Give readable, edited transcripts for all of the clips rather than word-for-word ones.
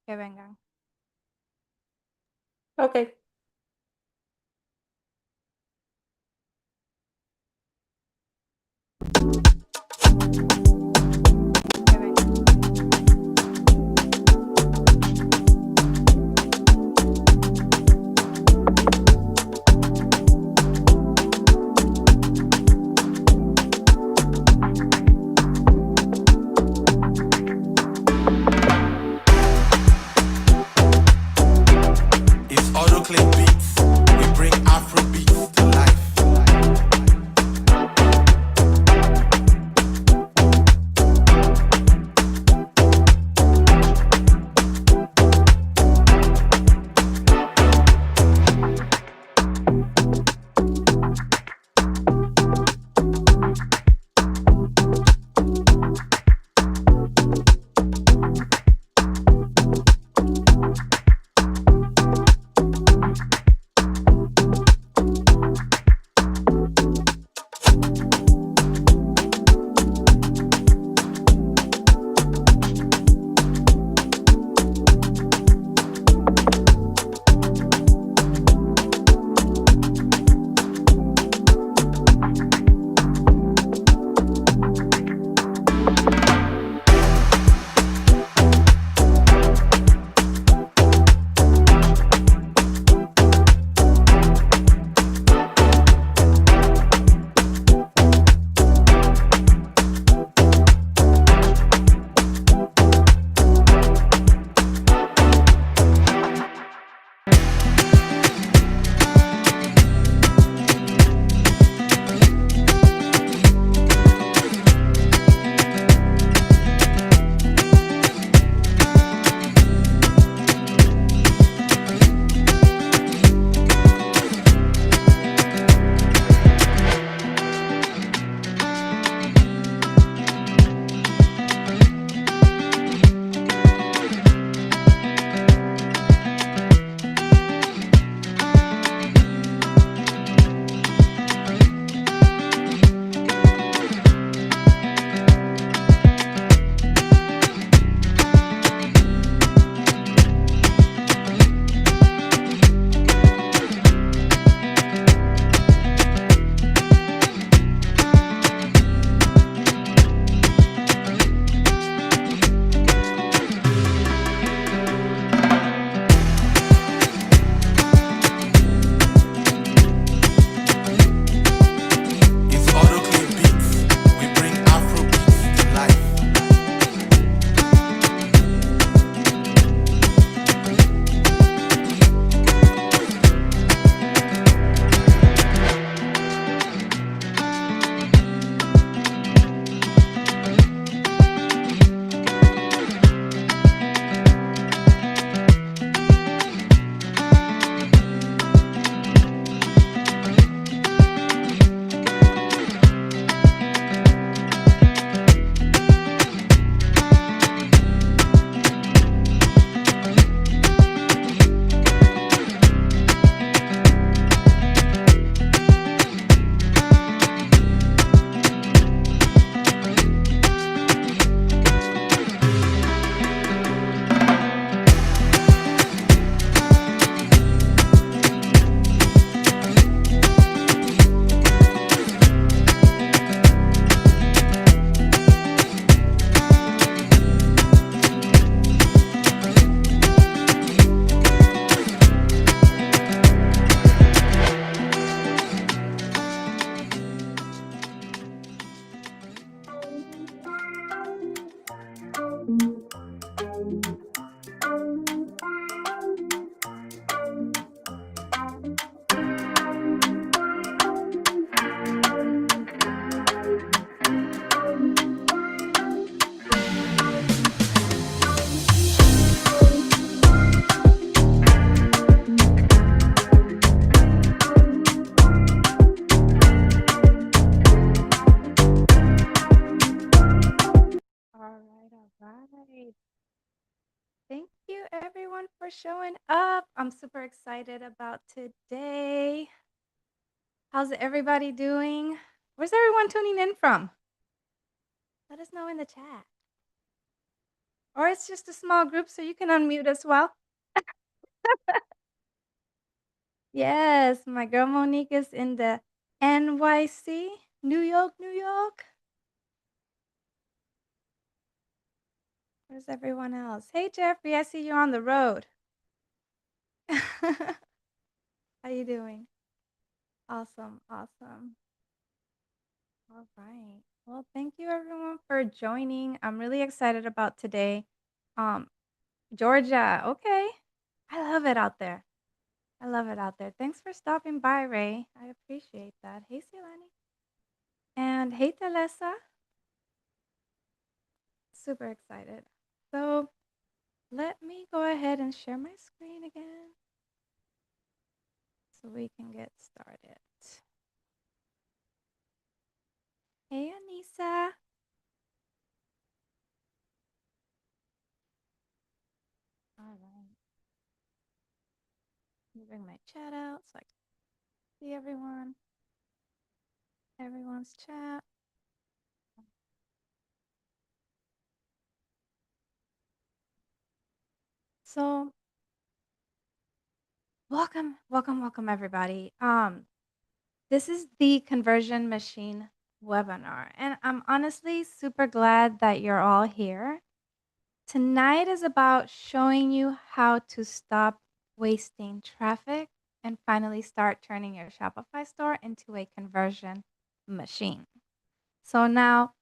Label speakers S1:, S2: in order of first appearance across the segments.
S1: Que vengan.
S2: Ok.
S1: Que vengan.
S3: It's autoclave beats. We bring Afro beats to life. It's autoclave beats. We bring Afro beats to life.
S1: All right. Thank you everyone for showing up. I'm super excited about today. How's everybody doing? Where's everyone tuning in from? Let us know in the chat. Or it's just a small group, so you can unmute as well. Yes, my girl Monique is in the NYC, New York, New York. Where's everyone else? Hey, Jeffrey, I see you're on the road. How you doing? Awesome, awesome. All right. Well, thank you everyone for joining. I'm really excited about today. Um, Georgia, okay. I love it out there. I love it out there. Thanks for stopping by, Ray. I appreciate that. Hey, Silani. And hey, Telesa. Super excited. So let me go ahead and share my screen again so we can get started. Hey, Anissa. All right. Let me bring my chat out so I can see everyone's chat. So welcome everybody. This is the conversion machine webinar, and I'm honestly super glad that you're all here. Tonight is about showing you how to stop wasting traffic and finally start turning your Shopify store into a conversion machine. So now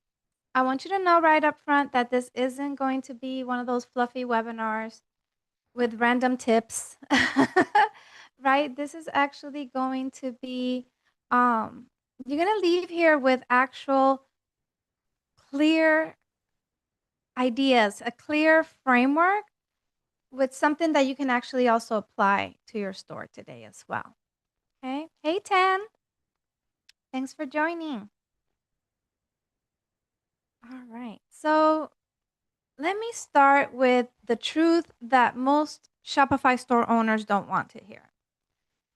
S1: I want you to know right up front that this isn't going to be one of those fluffy webinars with random tips, right? This is actually going to be, you're going to leave here with actual clear ideas, a clear framework with something that you can actually also apply to your store today as well. Okay. Hey, Tan. Thanks for joining. All right. So let me start with the truth that most Shopify store owners don't want to hear.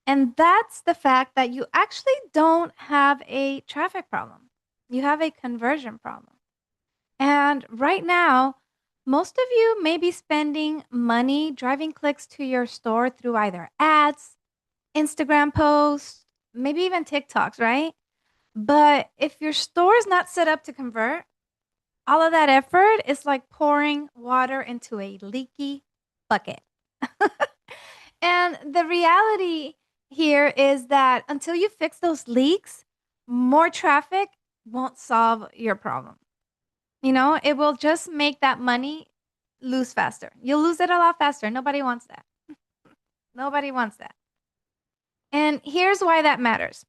S1: And that's the fact that you actually don't have a traffic problem. You have a conversion problem. And right now, most of you may be spending money driving clicks to your store through either ads, Instagram posts, maybe even TikToks, right? But if your store is not set up to convert, all of that effort is like pouring water into a leaky bucket. And the reality here is that until you fix those leaks, more traffic won't solve your problem. You know, it will just make that money lose faster. You'll lose it a lot faster. Nobody wants that. Nobody wants that. And here's why that matters.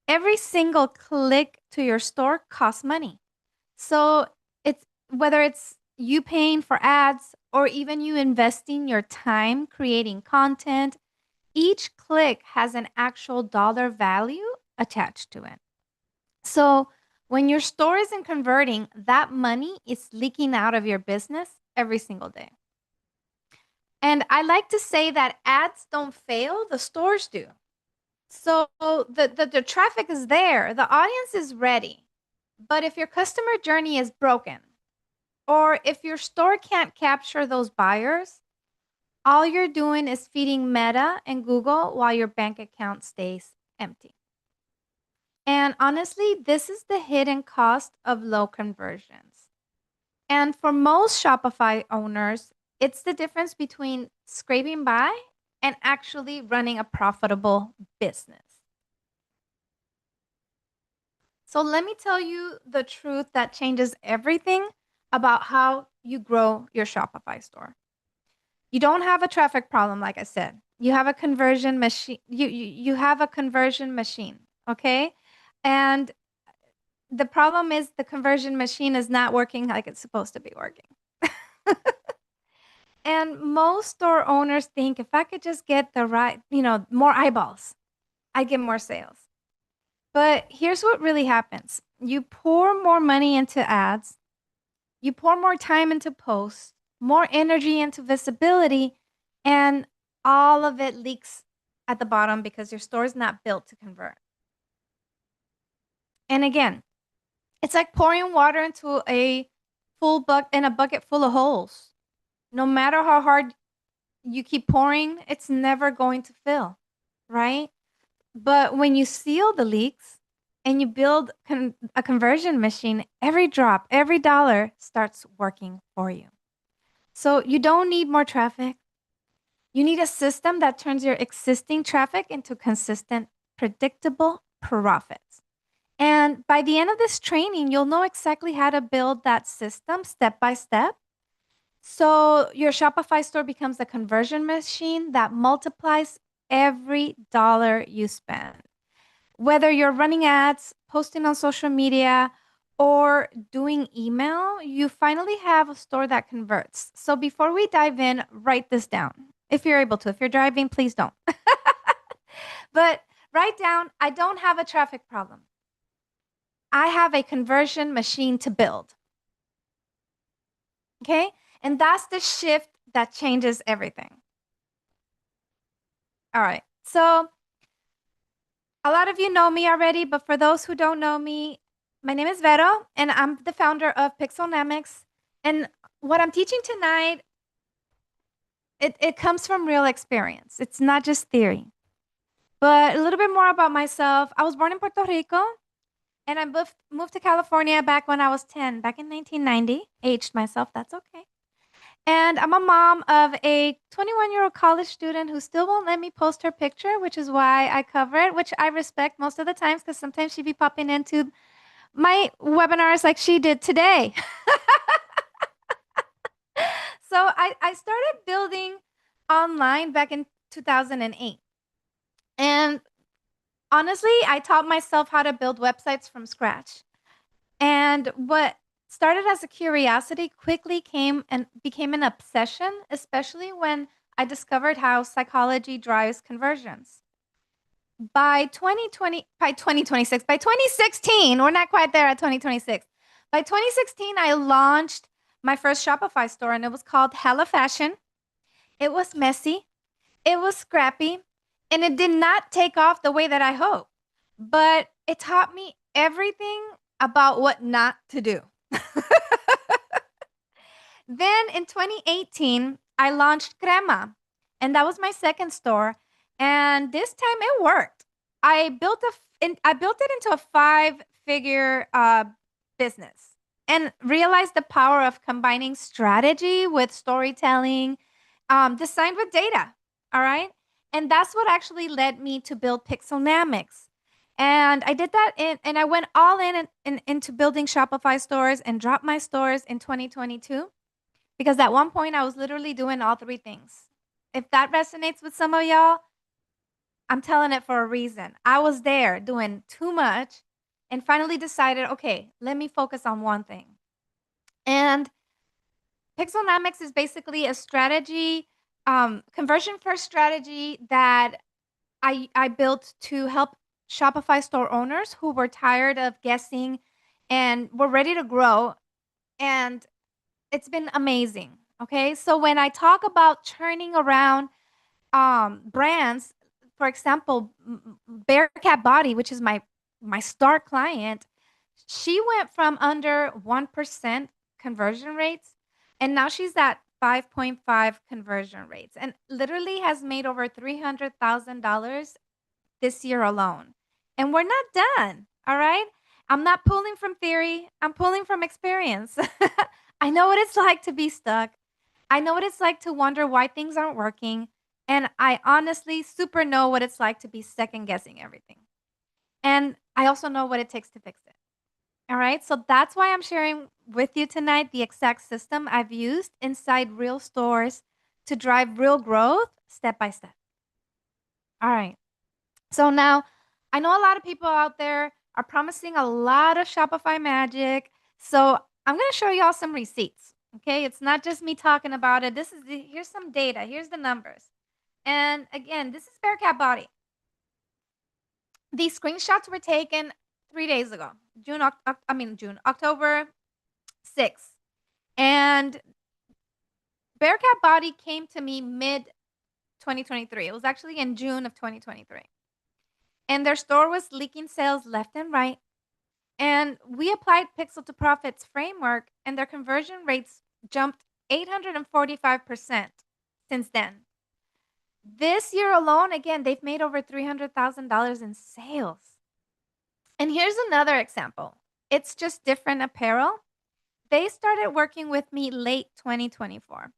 S1: Every single click to your store costs money. So it's whether it's you paying for ads or even you investing your time creating content, each click has an actual dollar value attached to it. So when your store isn't converting, that money is leaking out of your business every single day. And I like to say that ads don't fail, the stores do. So the traffic is there, the audience is ready. But if your customer journey is broken, or if your store can't capture those buyers, all you're doing is feeding Meta and Google while your bank account stays empty. And honestly, this is the hidden cost of low conversions. And for most Shopify owners, it's the difference between scraping by and actually running a profitable business. So let me tell you the truth that changes everything about how you grow your Shopify store. You don't have a traffic problem, like I said. You have a conversion machine. You have a conversion machine, okay? And the problem is the conversion machine is not working like it's supposed to be working. And most store owners think if I could just get the right, more eyeballs, I'd get more sales. But here's what really happens. You pour more money into ads, you pour more time into posts, more energy into visibility, and all of it leaks at the bottom because your store is not built to convert. And again, it's like pouring water into a in a bucket full of holes. No matter how hard you keep pouring, it's never going to fill, right? But when you seal the leaks and you build a conversion machine, every drop, every dollar starts working for you. So you don't need more traffic. You need a system that turns your existing traffic into consistent, predictable profits. And by the end of this training, you'll know exactly how to build that system step by step. So your Shopify store becomes a conversion machine that multiplies every dollar you spend. Whether you're running ads, posting on social media, or doing email, you finally have a store that converts. So before we dive in, write this down. If you're able to. If you're driving, please don't. But write down, I don't have a traffic problem. I have a conversion machine to build. Okay? And that's the shift that changes everything. All right. So a lot of you know me already, but for those who don't know me, my name is Vero, and I'm the founder of Pixelnamics. And what I'm teaching tonight, it comes from real experience. It's not just theory. But a little bit more about myself. I was born in Puerto Rico, and I moved to California back when I was 10, back in 1990. Aged myself, that's okay. And I'm a mom of a 21-year-old college student who still won't let me post her picture, which is why I cover it, which I respect most of the times because sometimes she'd be popping into my webinars like she did today. So I started building online back in 2008. And honestly, I taught myself how to build websites from scratch. And what started as a curiosity quickly came and became an obsession, especially when I discovered how psychology drives conversions. By 2026, by 2016, we're not quite there at 2026. By 2016, I launched my first Shopify store and it was called Hella Fashion. It was messy, it was scrappy, and it did not take off the way that I hoped. But it taught me everything about what not to do. Then in 2018, I launched Crema, and that was my second store. And this time it worked. I built it into a five-figure business and realized the power of combining strategy with storytelling, designed with data. All right. And that's what actually led me to build Pixelnamics. And I did that and I went all into building Shopify stores and dropped my stores in 2022 because at one point I was literally doing all three things. If that resonates with some of y'all, I'm telling it for a reason. I was there doing too much and finally decided, okay, let me focus on one thing. And Pixelnamics is basically a strategy, conversion first strategy that I built to help Shopify store owners who were tired of guessing and were ready to grow. And it's been amazing. Okay. So when I talk about turning around brands, for example, Bearcat Body, which is my star client, she went from under 1% conversion rates and now she's at 5.5 conversion rates and literally has made over $300,000 this year alone. And we're not done, all right? I'm not pulling from theory, I'm pulling from experience. I know what it's like to be stuck. I know what it's like to wonder why things aren't working. And I honestly super know what it's like to be second guessing everything. And I also know what it takes to fix it. All right. So that's why I'm sharing with you tonight the exact system I've used inside real stores to drive real growth step by step. All right. So now I know a lot of people out there are promising a lot of Shopify magic. So I'm going to show y'all some receipts. Okay. It's not just me talking about it. Here's some data. Here's the numbers. And again, this is Bearcat Body. These screenshots were taken 3 days ago, October 6th. And Bearcat Body came to me mid 2023. It was actually in June of 2023. And their store was leaking sales left and right. And we applied Pixel to Profit's framework, and their conversion rates jumped 845% since then. This year alone, again, they've made over $300,000 in sales. And here's another example. It's just different apparel. They started working with me late 2024.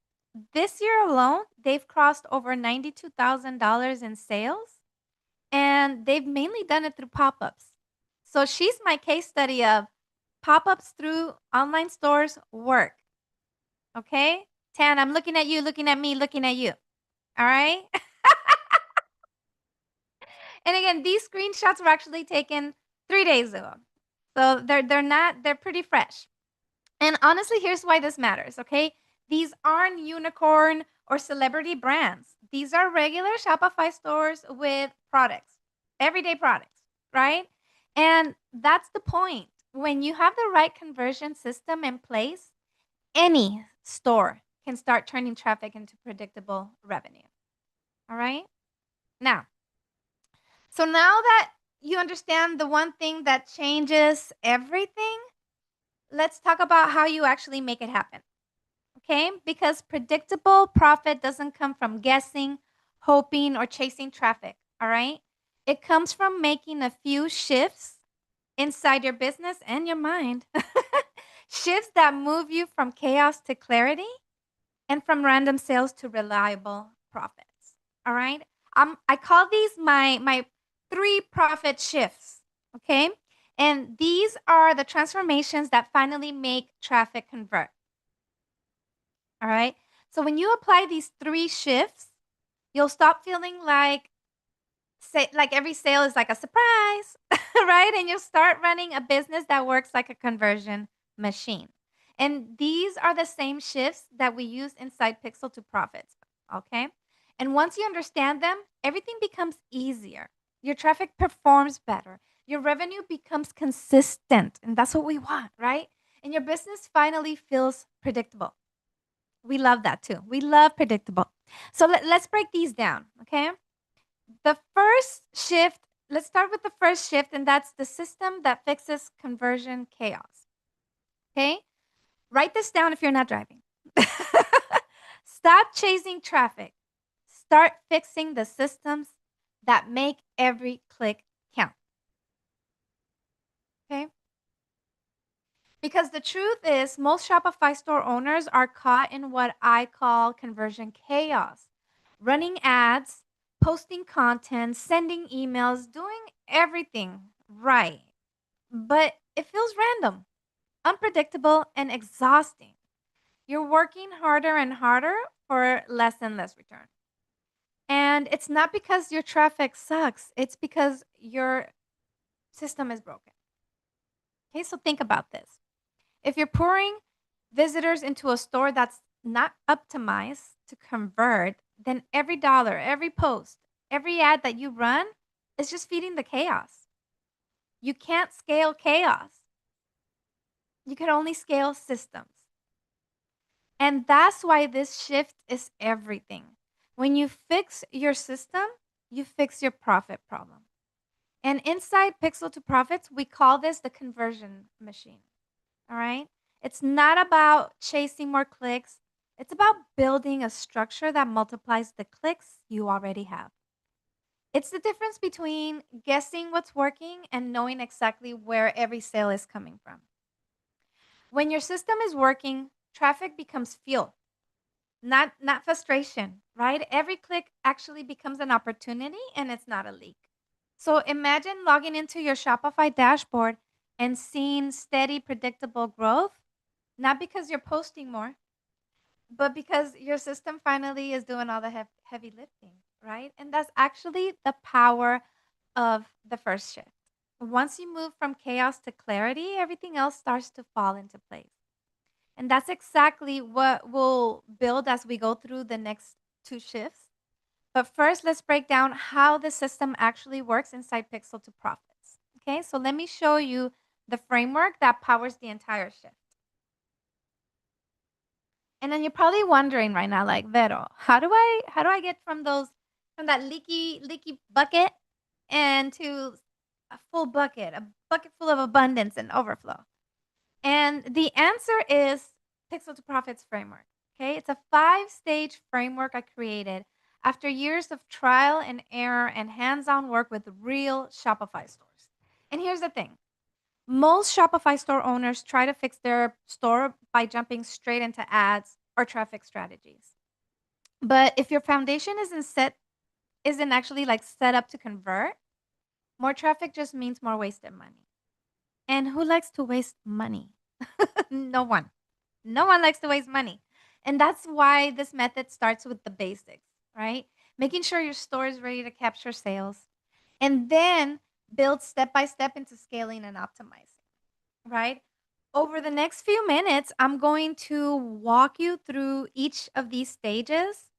S1: This year alone, they've crossed over $92,000 in sales, and they've mainly done it through pop-ups. So she's my case study of pop-ups through online stores work. Okay? Tan, I'm looking at you, looking at me, looking at you. All right? And again, these screenshots were actually taken 3 days ago. So they're pretty fresh. And honestly, here's why this matters, okay? These aren't unicorn or celebrity brands. These are regular Shopify stores with products, everyday products, right? And that's the point. When you have the right conversion system in place, any store can start turning traffic into predictable revenue. All right? Now, so now that you understand the one thing that changes everything, let's talk about how you actually make it happen. Okay? Because predictable profit doesn't come from guessing, hoping, or chasing traffic. All right? It comes from making a few shifts inside your business and your mind. Shifts that move you from chaos to clarity and from random sales to reliable profits. All right? I call these my 3 profit shifts, okay? And these are the transformations that finally make traffic convert. All right? So when you apply these 3 shifts, you'll stop feeling like every sale is like a surprise, right? And you'll start running a business that works like a conversion machine. And these are the same shifts that we use inside Pixel to Profits, okay? And once you understand them, everything becomes easier. Your traffic performs better. Your revenue becomes consistent, and that's what we want, right? And your business finally feels predictable. We love that too. We love predictable. So let's break these down, okay? The first shift, let's start with the first shift, and that's the system that fixes conversion chaos. Okay? Write this down if you're not driving. Stop chasing traffic. Start fixing the systems that make every click count. Okay? Because the truth is, most Shopify store owners are caught in what I call conversion chaos. Running ads, posting content, sending emails, doing everything right. But it feels random, unpredictable, and exhausting. You're working harder and harder for less and less return. And it's not because your traffic sucks, it's because your system is broken. Okay, so think about this. If you're pouring visitors into a store that's not optimized to convert, then every dollar, every post, every ad that you run is just feeding the chaos. You can't scale chaos. You can only scale systems. And that's why this shift is everything. When you fix your system, you fix your profit problem. And inside Pixel to Profits, we call this the conversion machine. All right? It's not about chasing more clicks. It's about building a structure that multiplies the clicks you already have. It's the difference between guessing what's working and knowing exactly where every sale is coming from. When your system is working, traffic becomes fuel, not frustration, right? Every click actually becomes an opportunity and it's not a leak. So imagine logging into your Shopify dashboard and seeing steady, predictable growth, not because you're posting more, but because your system finally is doing all the heavy lifting, right? And that's actually the power of the first shift. Once you move from chaos to clarity, everything else starts to fall into place. And that's exactly what we'll build as we go through the next 2 shifts. But first, let's break down how the system actually works inside Pixel to Profits. Okay, so let me show you the framework that powers the entire shift. And then you're probably wondering right now, like, Vero, how do I get from that leaky bucket and to a full bucket, bucket full of abundance and overflow? And the answer is Pixel to Profits framework. Okay, it's a 5-stage framework I created after years of trial and error and hands on work with real Shopify stores. And here's the thing, most Shopify store owners try to fix their store by jumping straight into ads or traffic strategies. But if your foundation isn't actually like set up to convert, more traffic just means more wasted money. And who likes to waste money? No one. No one likes to waste money. And that's why this method starts with the basics, right? Making sure your store is ready to capture sales and then build step by step into scaling and optimizing, right? Over the next few minutes, I'm going to walk you through each of these stages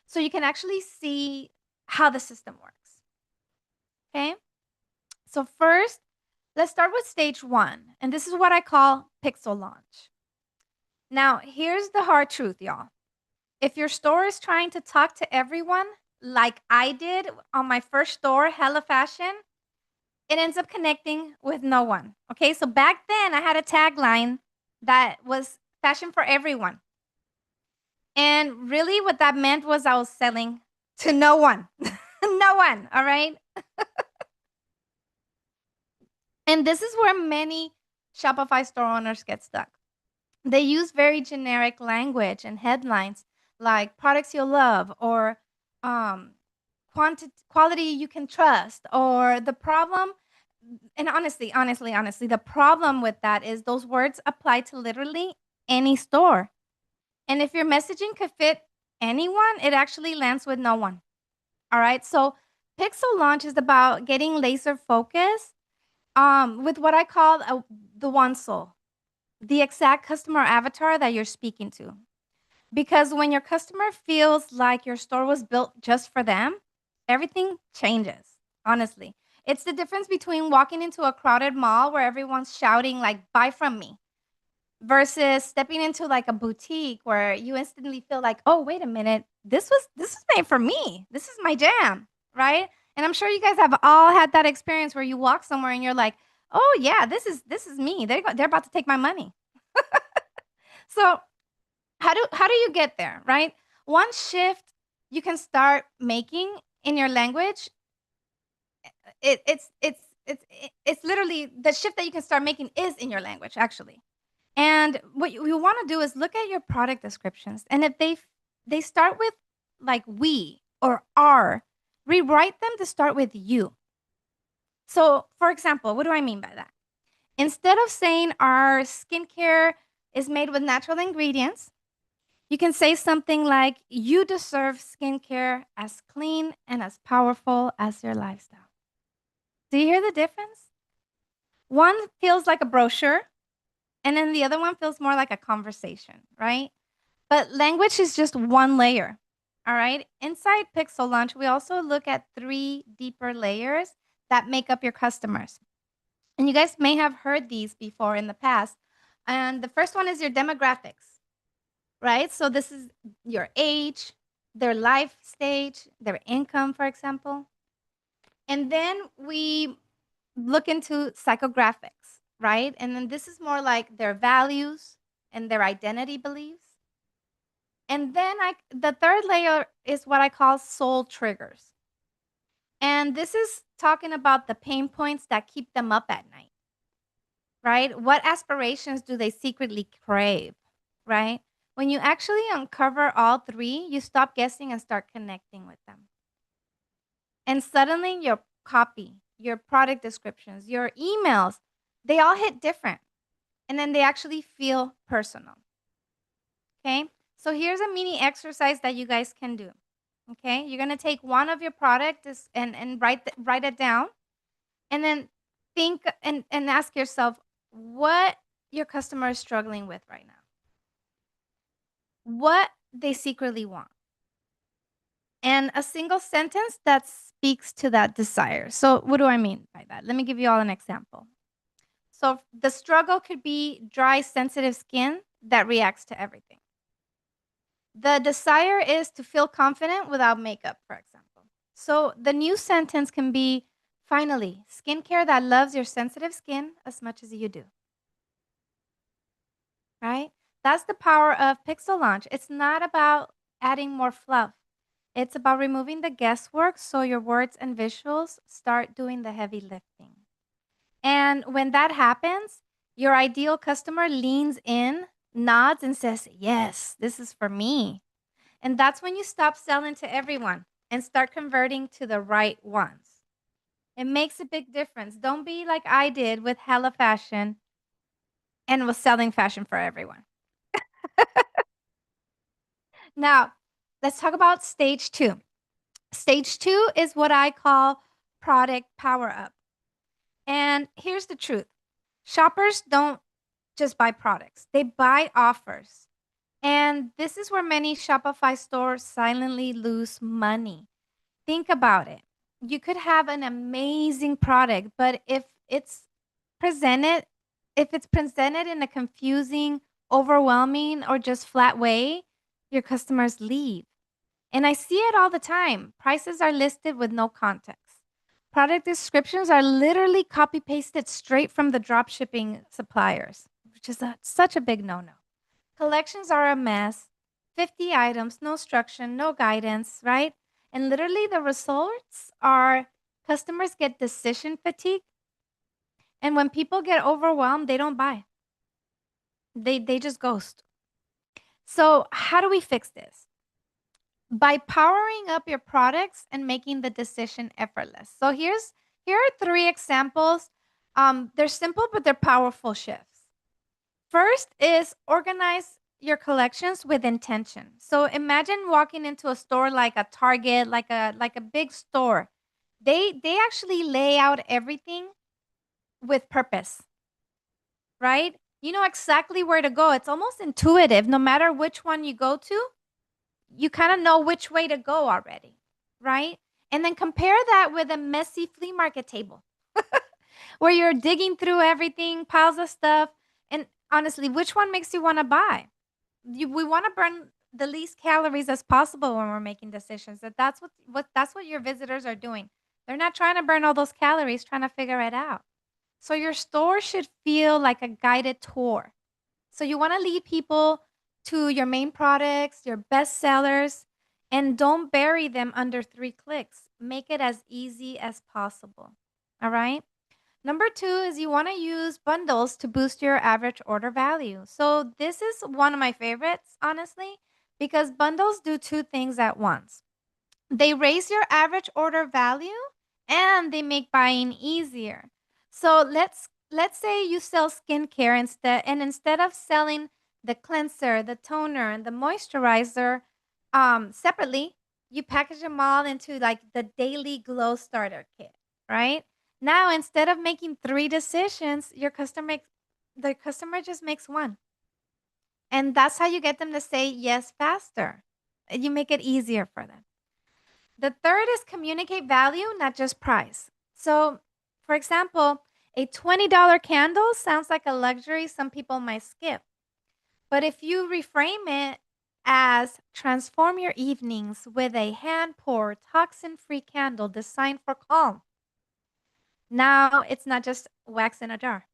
S1: so you can actually see how the system works. Okay? So, first, let's start with stage 1. And this is what I call pixel launch. Now, here's the hard truth, y'all. If your store is trying to talk to everyone, like I did on my first store, Hella Fashion, it ends up connecting with no one. Okay, so back then I had a tagline that was fashion for everyone. And really, what that meant was I was selling to no one. No one, all right? And this is where many Shopify store owners get stuck. They use very generic language and headlines like products you'll love or um, quality you can trust or the problem. And honestly, the problem with that is those words apply to literally any store. And if your messaging could fit anyone, it actually lands with no one. All right. So Pixel Launch is about getting laser focused with what I call the one soul, the exact customer avatar that you're speaking to. Because when your customer feels like your store was built just for them, everything changes, honestly. It's the difference between walking into a crowded mall where everyone's shouting, like, buy from me, versus stepping into like a boutique where you instantly feel like, oh, wait a minute, this was made for me. This is my jam, right? And I'm sure you guys have all had that experience where you walk somewhere and you're like, oh yeah, this is me. They're about to take my money. So how do you get there, right? One shift you can start making in your language, it's literally the shift that you can start making is in your language actually. And what you want to do is look at your product descriptions, and if they start with like we or our, rewrite them to start with you. So, for example, what do I mean by that? Instead of saying our skincare is made with natural ingredients, you can say something like, you deserve skincare as clean and as powerful as your lifestyle. Do you hear the difference? One feels like a brochure, and then the other one feels more like a conversation, right? But language is just one layer, all right? Inside Pixel Launch, we also look at 3 deeper layers that make up your customers. And you guys may have heard these before in the past. And the first one is your demographics, right? So this is your age, their life stage, their income, for example. And then we look into psychographics, right? And then this is more like their values and their identity beliefs. And then the third layer is what I call soul triggers. And this is talking about the pain points that keep them up at night, right? What aspirations do they secretly crave, right? When you actually uncover all 3, you stop guessing and start connecting with them. And suddenly your copy, your product descriptions, your emails, they all hit different. And then they actually feel personal. Okay? So here's a mini exercise that you guys can do. Okay? You're going to take one of your products and write it down, and then think and ask yourself what your customer is struggling with right now. What they secretly want. And a single sentence that speaks to that desire. So what do I mean by that? Let me give you all an example. So the struggle could be dry, sensitive skin that reacts to everything. The desire is to feel confident without makeup, for example. So the new sentence can be, Finally, skincare that loves your sensitive skin as much as you do, right? That's the power of Pixel Launch. It's not about adding more fluff. It's about removing the guesswork so your words and visuals start doing the heavy lifting. And when that happens, your ideal customer leans in, nods, and says, "Yes, this is for me." And that's when you stop selling to everyone and start converting to the right ones. It makes a big difference. Don't be like I did with Hella Fashion and was selling fashion for everyone. Now, let's talk about stage two. Stage two is what I call product power up. And here's the truth: shoppers don't just buy products, they buy offers. And this is where many Shopify stores silently lose money. Think about it. You could have an amazing product, but presented if it's presented in a confusing, overwhelming, or just flat way, your customers leave. And I see it all the time. Prices are listed with no context. Product descriptions are literally copy pasted straight from the drop shipping suppliers, which is such a big no no. Collections are a mess. 50 items, no structure, no guidance, right? And literally, the results are customers get decision fatigue. And when people get overwhelmed, they don't buy, they just ghost. So, how do we fix this? By powering up your products and making the decision effortless. So here are three examples. They're simple, but they're powerful shifts. First is organize your collections with intention. So imagine walking into a store like a Target, like a big store. They actually lay out everything with purpose, right? You know exactly where to go. It's almost intuitive. No matter which one you go to, you kind of know which way to go already, right? And then compare that with a messy flea market table where you're digging through everything, piles of stuff. And honestly, which one makes you want to buy? We want to burn the least calories as possible when we're making decisions. That's what your visitors are doing. They're not trying to burn all those calories, trying to figure it out. So your store should feel like a guided tour. So you want to lead people to your main products, your best sellers, and don't bury them under 3 clicks. Make it as easy as possible. All right. Number two is you want to use bundles to boost your average order value. So this is one of my favorites, honestly, because bundles do two things at once. They raise your average order value and they make buying easier. So let's say you sell skincare instead of selling the cleanser, the toner, and the moisturizer separately, you package them all into like the daily glow starter kit, right? Now instead of making three decisions, the customer just makes one. And that's how you get them to say yes faster. You make it easier for them. The third is communicate value, not just price. So, for example, a $20 candle sounds like a luxury some people might skip. But if you reframe it as transform your evenings with a hand poured, toxin free candle designed for calm, now it's not just wax in a jar,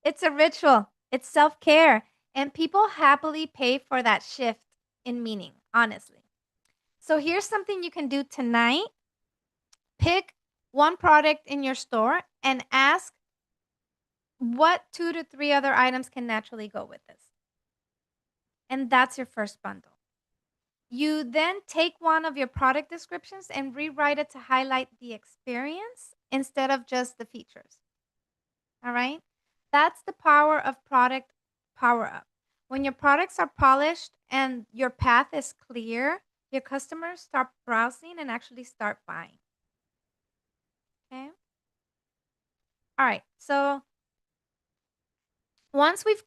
S1: it's a ritual, it's self care, and people happily pay for that shift in meaning, honestly. So, here's something you can do tonight: pick one product in your store and ask what 2 to 3 other items can naturally go with this. And that's your first bundle. You then take one of your product descriptions and rewrite it to highlight the experience instead of just the features. All right? That's the power of product power up. When your products are polished and your path is clear, your customers start browsing and actually start buying. Okay? All right. So once we've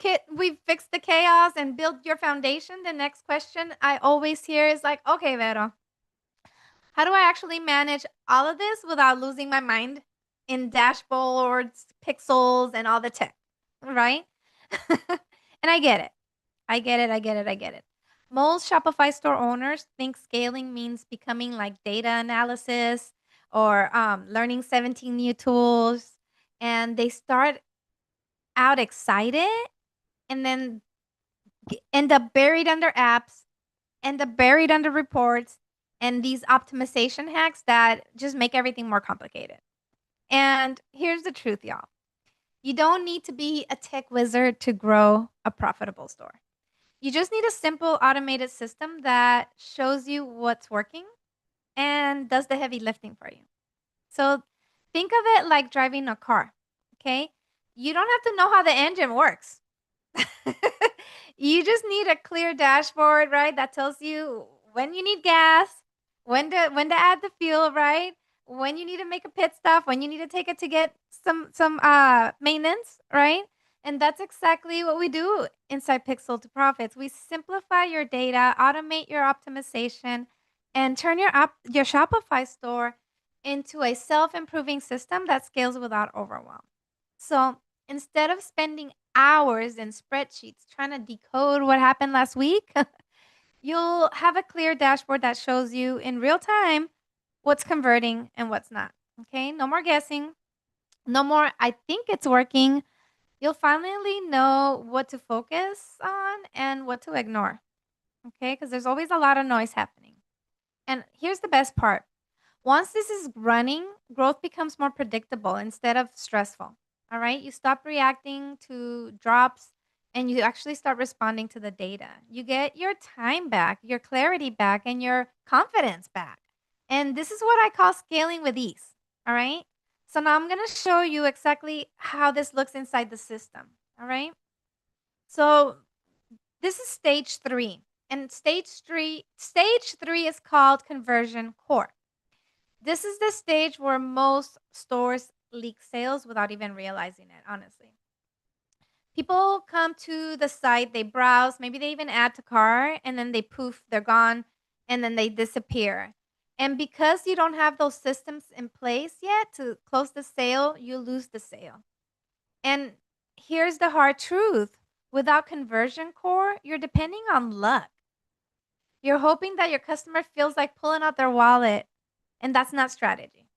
S1: fixed the chaos and built your foundation, the next question I always hear is like, "Okay, Vero, how do I actually manage all of this without losing my mind in dashboards, pixels, and all the tech?" Right? And I get it. I get it. I get it. I get it. Most Shopify store owners think scaling means becoming like data analysis or learning 17 new tools, and they start out excited and then end up buried under apps, end up buried under reports, and these optimization hacks that just make everything more complicated. And here's the truth, y'all. You don't need to be a tech wizard to grow a profitable store. You just need a simple automated system that shows you what's working and does the heavy lifting for you. So think of it like driving a car, okay? You don't have to know how the engine works. You just need a clear dashboard, right? That tells you when you need gas, when to add the fuel, right? When you need to make a pit stop, when you need to take it to get some maintenance, right? And that's exactly what we do inside Pixel to Profits. We simplify your data, automate your optimization, and turn your Shopify store into a self-improving system that scales without overwhelm. So, instead of spending hours in spreadsheets trying to decode what happened last week, you'll have a clear dashboard that shows you in real time what's converting and what's not. Okay? No more guessing. No more, I think it's working. You'll finally know what to focus on and what to ignore. Okay? Because there's always a lot of noise happening. And here's the best part. Once this is running, growth becomes more predictable instead of stressful. All right. You stop reacting to drops and you actually start responding to the data. You get your time back, your clarity back, and your confidence back. And this is what I call scaling with ease. All right. So now I'm going to show you exactly how this looks inside the system. All right. So this is stage 3. And stage 3 is called conversion core. This is the stage where most stores leak sales without even realizing it, honestly. People come to the site, they browse, maybe they even add to cart, and then they poof, they're gone, and then they disappear. And because you don't have those systems in place yet to close the sale, you lose the sale. And here's the hard truth. Without conversion core, you're depending on luck. You're hoping that your customer feels like pulling out their wallet, and that's not strategy.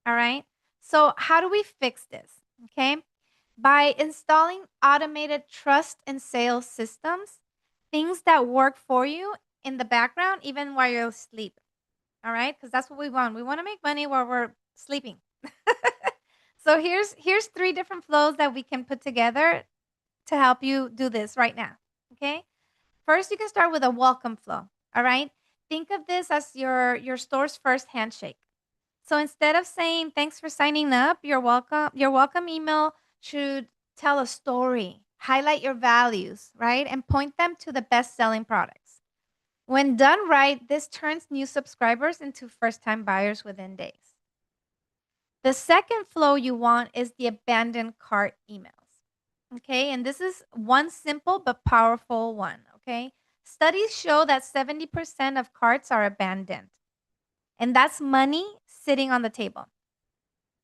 S1: All right. So, how do we fix this? Okay. By installing automated trust and sales systems, things that work for you in the background, even while you're asleep. All right. Because that's what we want. We want to make money while we're sleeping. So here's 3 different flows that we can put together to help you do this right now. Okay. First, you can start with a welcome flow. All right. Think of this as your store's first handshake. So instead of saying thanks for signing up, your welcome email should tell a story, highlight your values, right? And point them to the best-selling products. When done right, this turns new subscribers into first-time buyers within days. The second flow you want is the abandoned cart emails. Okay? And this is one simple but powerful one, okay? Studies show that 70% of carts are abandoned. And that's money sitting on the table.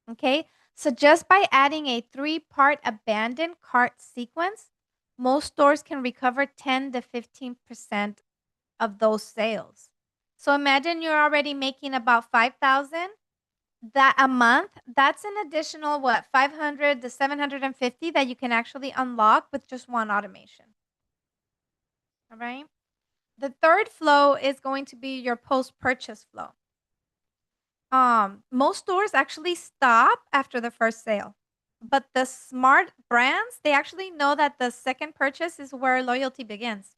S1: Okay. So just by adding a 3-part abandoned cart sequence, most stores can recover 10 to 15% of those sales. So imagine you're already making about 5,000 that a month. That's an additional what, 500 to 750 that you can actually unlock with just one automation. All right. The third flow is going to be your post-purchase flow. Most stores actually stop after the first sale. But the smart brands, they actually know that the second purchase is where loyalty begins,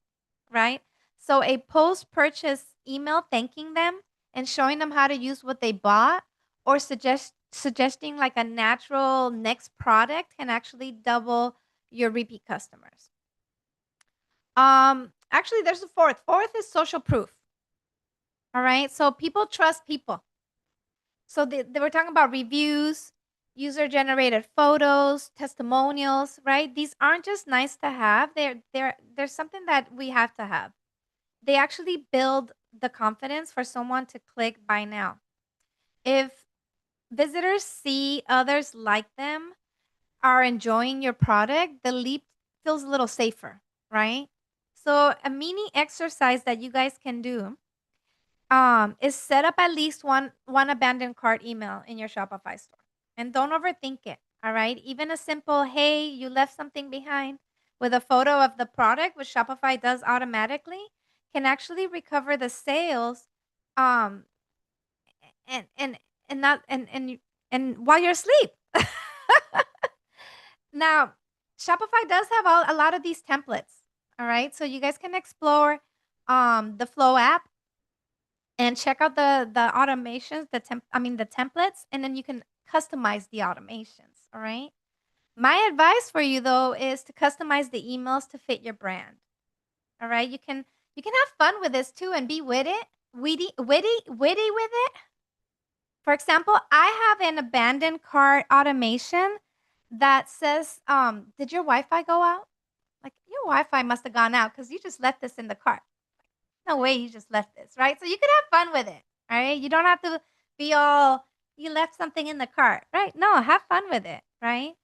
S1: right? So a post-purchase email thanking them and showing them how to use what they bought or suggesting like a natural next product can actually double your repeat customers. Actually there's a fourth. Fourth is social proof. All right? So people trust people. So they were talking about reviews, user-generated photos, testimonials, right? These aren't just nice to have. They're something that we have to have. They actually build the confidence for someone to click buy now. If visitors see others like them are enjoying your product, the leap feels a little safer, right? So a mini exercise that you guys can do is set up at least one abandoned cart email in your Shopify store. And don't overthink it. All right. Even a simple, hey, you left something behind with a photo of the product, which Shopify does automatically, can actually recover the sales um and and and not and while you're asleep. Now, Shopify does have a lot of these templates. All right. So you guys can explore the Flow app and check out the automations, the templates, and then you can customize the automations, all right? My advice for you though is to customize the emails to fit your brand. All right? You can have fun with this too and be witty with it. For example, I have an abandoned cart automation that says, did your Wi-Fi go out? Like your Wi-Fi must have gone out because you just left this in the cart. No way you just left this, right? So you can have fun with it, right? You don't have to be all, you left something in the cart, right? No, have fun with it, right?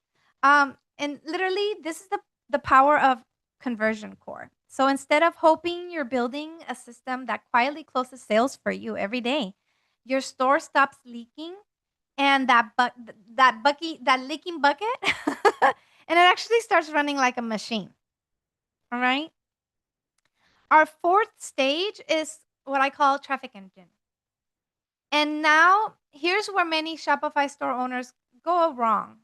S1: And literally, this is the power of conversion core. So instead of hoping you're building a system that quietly closes sales for you every day, your store stops leaking and that leaking bucket, and it actually starts running like a machine. All right. Our fourth stage is what I call traffic engine. And now here's where many Shopify store owners go wrong.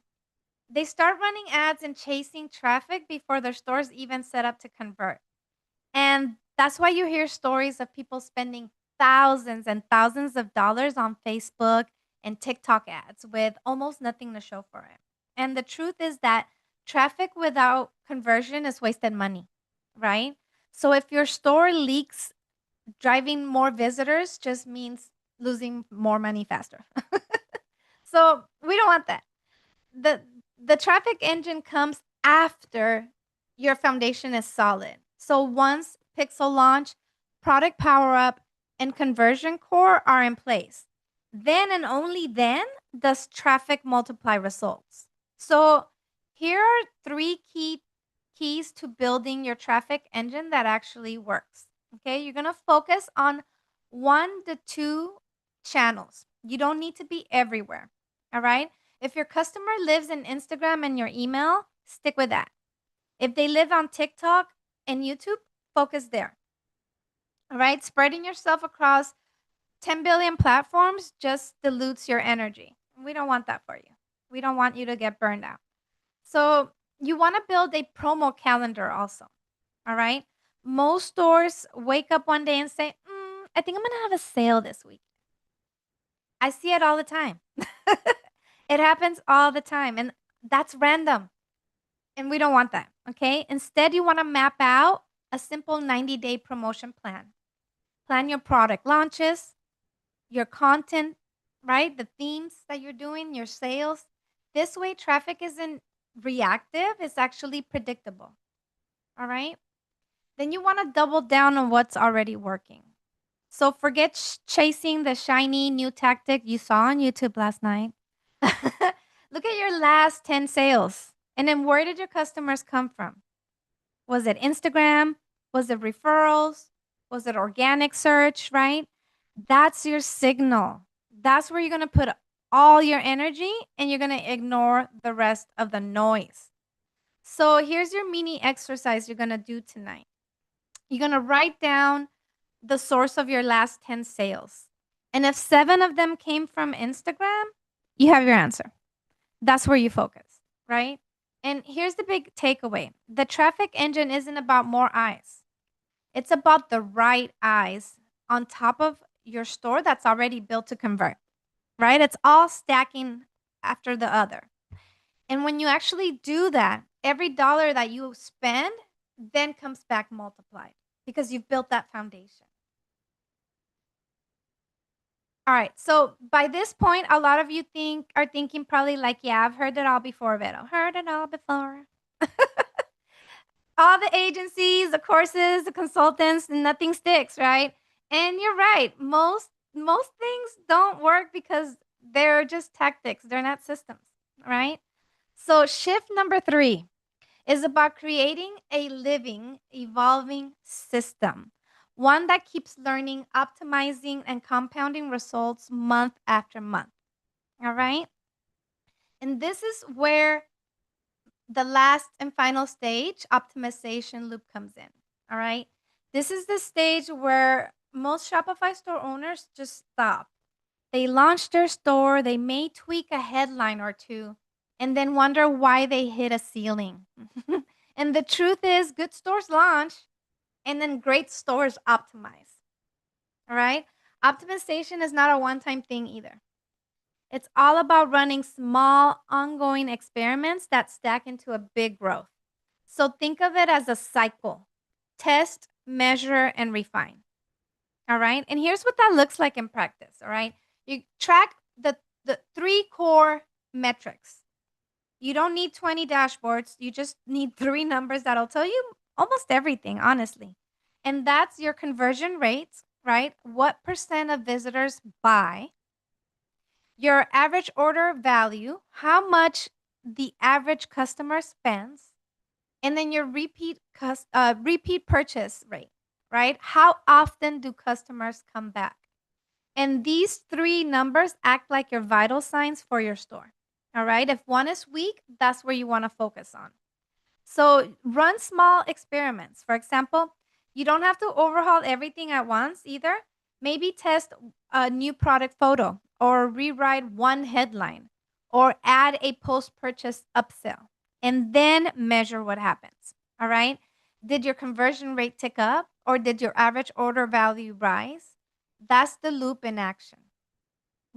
S1: They start running ads and chasing traffic before their stores even set up to convert. And that's why you hear stories of people spending thousands and thousands of dollars on Facebook and TikTok ads with almost nothing to show for it. And the truth is that traffic without conversion is wasted money, right? So if your store leaks, driving more visitors just means losing more money faster. So we don't want that. The the traffic engine comes after your foundation is solid. So once Pixel launch, product power up, and conversion core are in place, then and only then does traffic multiply results. So here are three keys to building your traffic engine that actually works. Okay, you're gonna focus on 1 to 2 channels. You don't need to be everywhere. All right. If your customer lives in Instagram and your email, stick with that. If they live on TikTok and YouTube, focus there. All right. Spreading yourself across 10 billion platforms just dilutes your energy. We don't want that for you. We don't want you to get burned out. So, you want to build a promo calendar also. All right. Most stores wake up one day and say, I think I'm going to have a sale this week. I see it all the time. It happens all the time. And that's random. And we don't want that. Okay. Instead, you want to map out a simple 90-day promotion plan. Plan your product launches, your content, right? The themes that you're doing, your sales. This way, traffic isn't reactive, it's actually predictable. All right. Then you want to double down on what's already working. So forget chasing the shiny new tactic you saw on YouTube last night. Look at your last 10 sales. And then where did your customers come from? Was it Instagram? Was it referrals? Was it organic search, right? That's your signal. That's where you're going to put all your energy and you're going to ignore the rest of the noise. So here's your mini exercise you're going to do tonight. You're going to write down the source of your last 10 sales. And if 7 of them came from Instagram, you have your answer. That's where you focus, right? And here's the big takeaway. The traffic engine isn't about more eyes. It's about the right eyes on top of your store that's already built to convert, right? It's all stacking after the other. And when you actually do that, every dollar that you spend then comes back multiplied because you've built that foundation. All right. So by this point, a lot of you are thinking probably like, yeah, I've heard it all before, Vero. Heard it all before. All the agencies, the courses, the consultants, nothing sticks, right? And you're right. Most things don't work because they're just tactics. They're not systems, right? So shift number 3 is about creating a living, evolving system. one that keeps learning, optimizing, and compounding results month after month. All right. And this is where the last and final stage, optimization loop, comes in. All right. This is the stage where most Shopify store owners just stop. They launch their store, they may tweak a headline or two, and then wonder why they hit a ceiling. And the truth is, good stores launch and then great stores optimize. All right. Optimization is not a one time thing either. It's all about running small, ongoing experiments that stack into a big growth. So think of it as a cycle: test, measure, and refine. All right. And here's what that looks like in practice. All right. You track the three core metrics. You don't need 20 dashboards. You just need three numbers that'll tell you almost everything, honestly. And that's your conversion rates, right? What percent of visitors buy, your average order value, how much the average customer spends, and then your repeat purchase rate, right? How often do customers come back? And these three numbers act like your vital signs for your store. All right. If one is weak, that's where you want to focus on. So run small experiments. For example, you don't have to overhaul everything at once either. Maybe test a new product photo or rewrite one headline or add a post purchase upsell and then measure what happens. All right. Did your conversion rate tick up or did your average order value rise? That's the loop in action.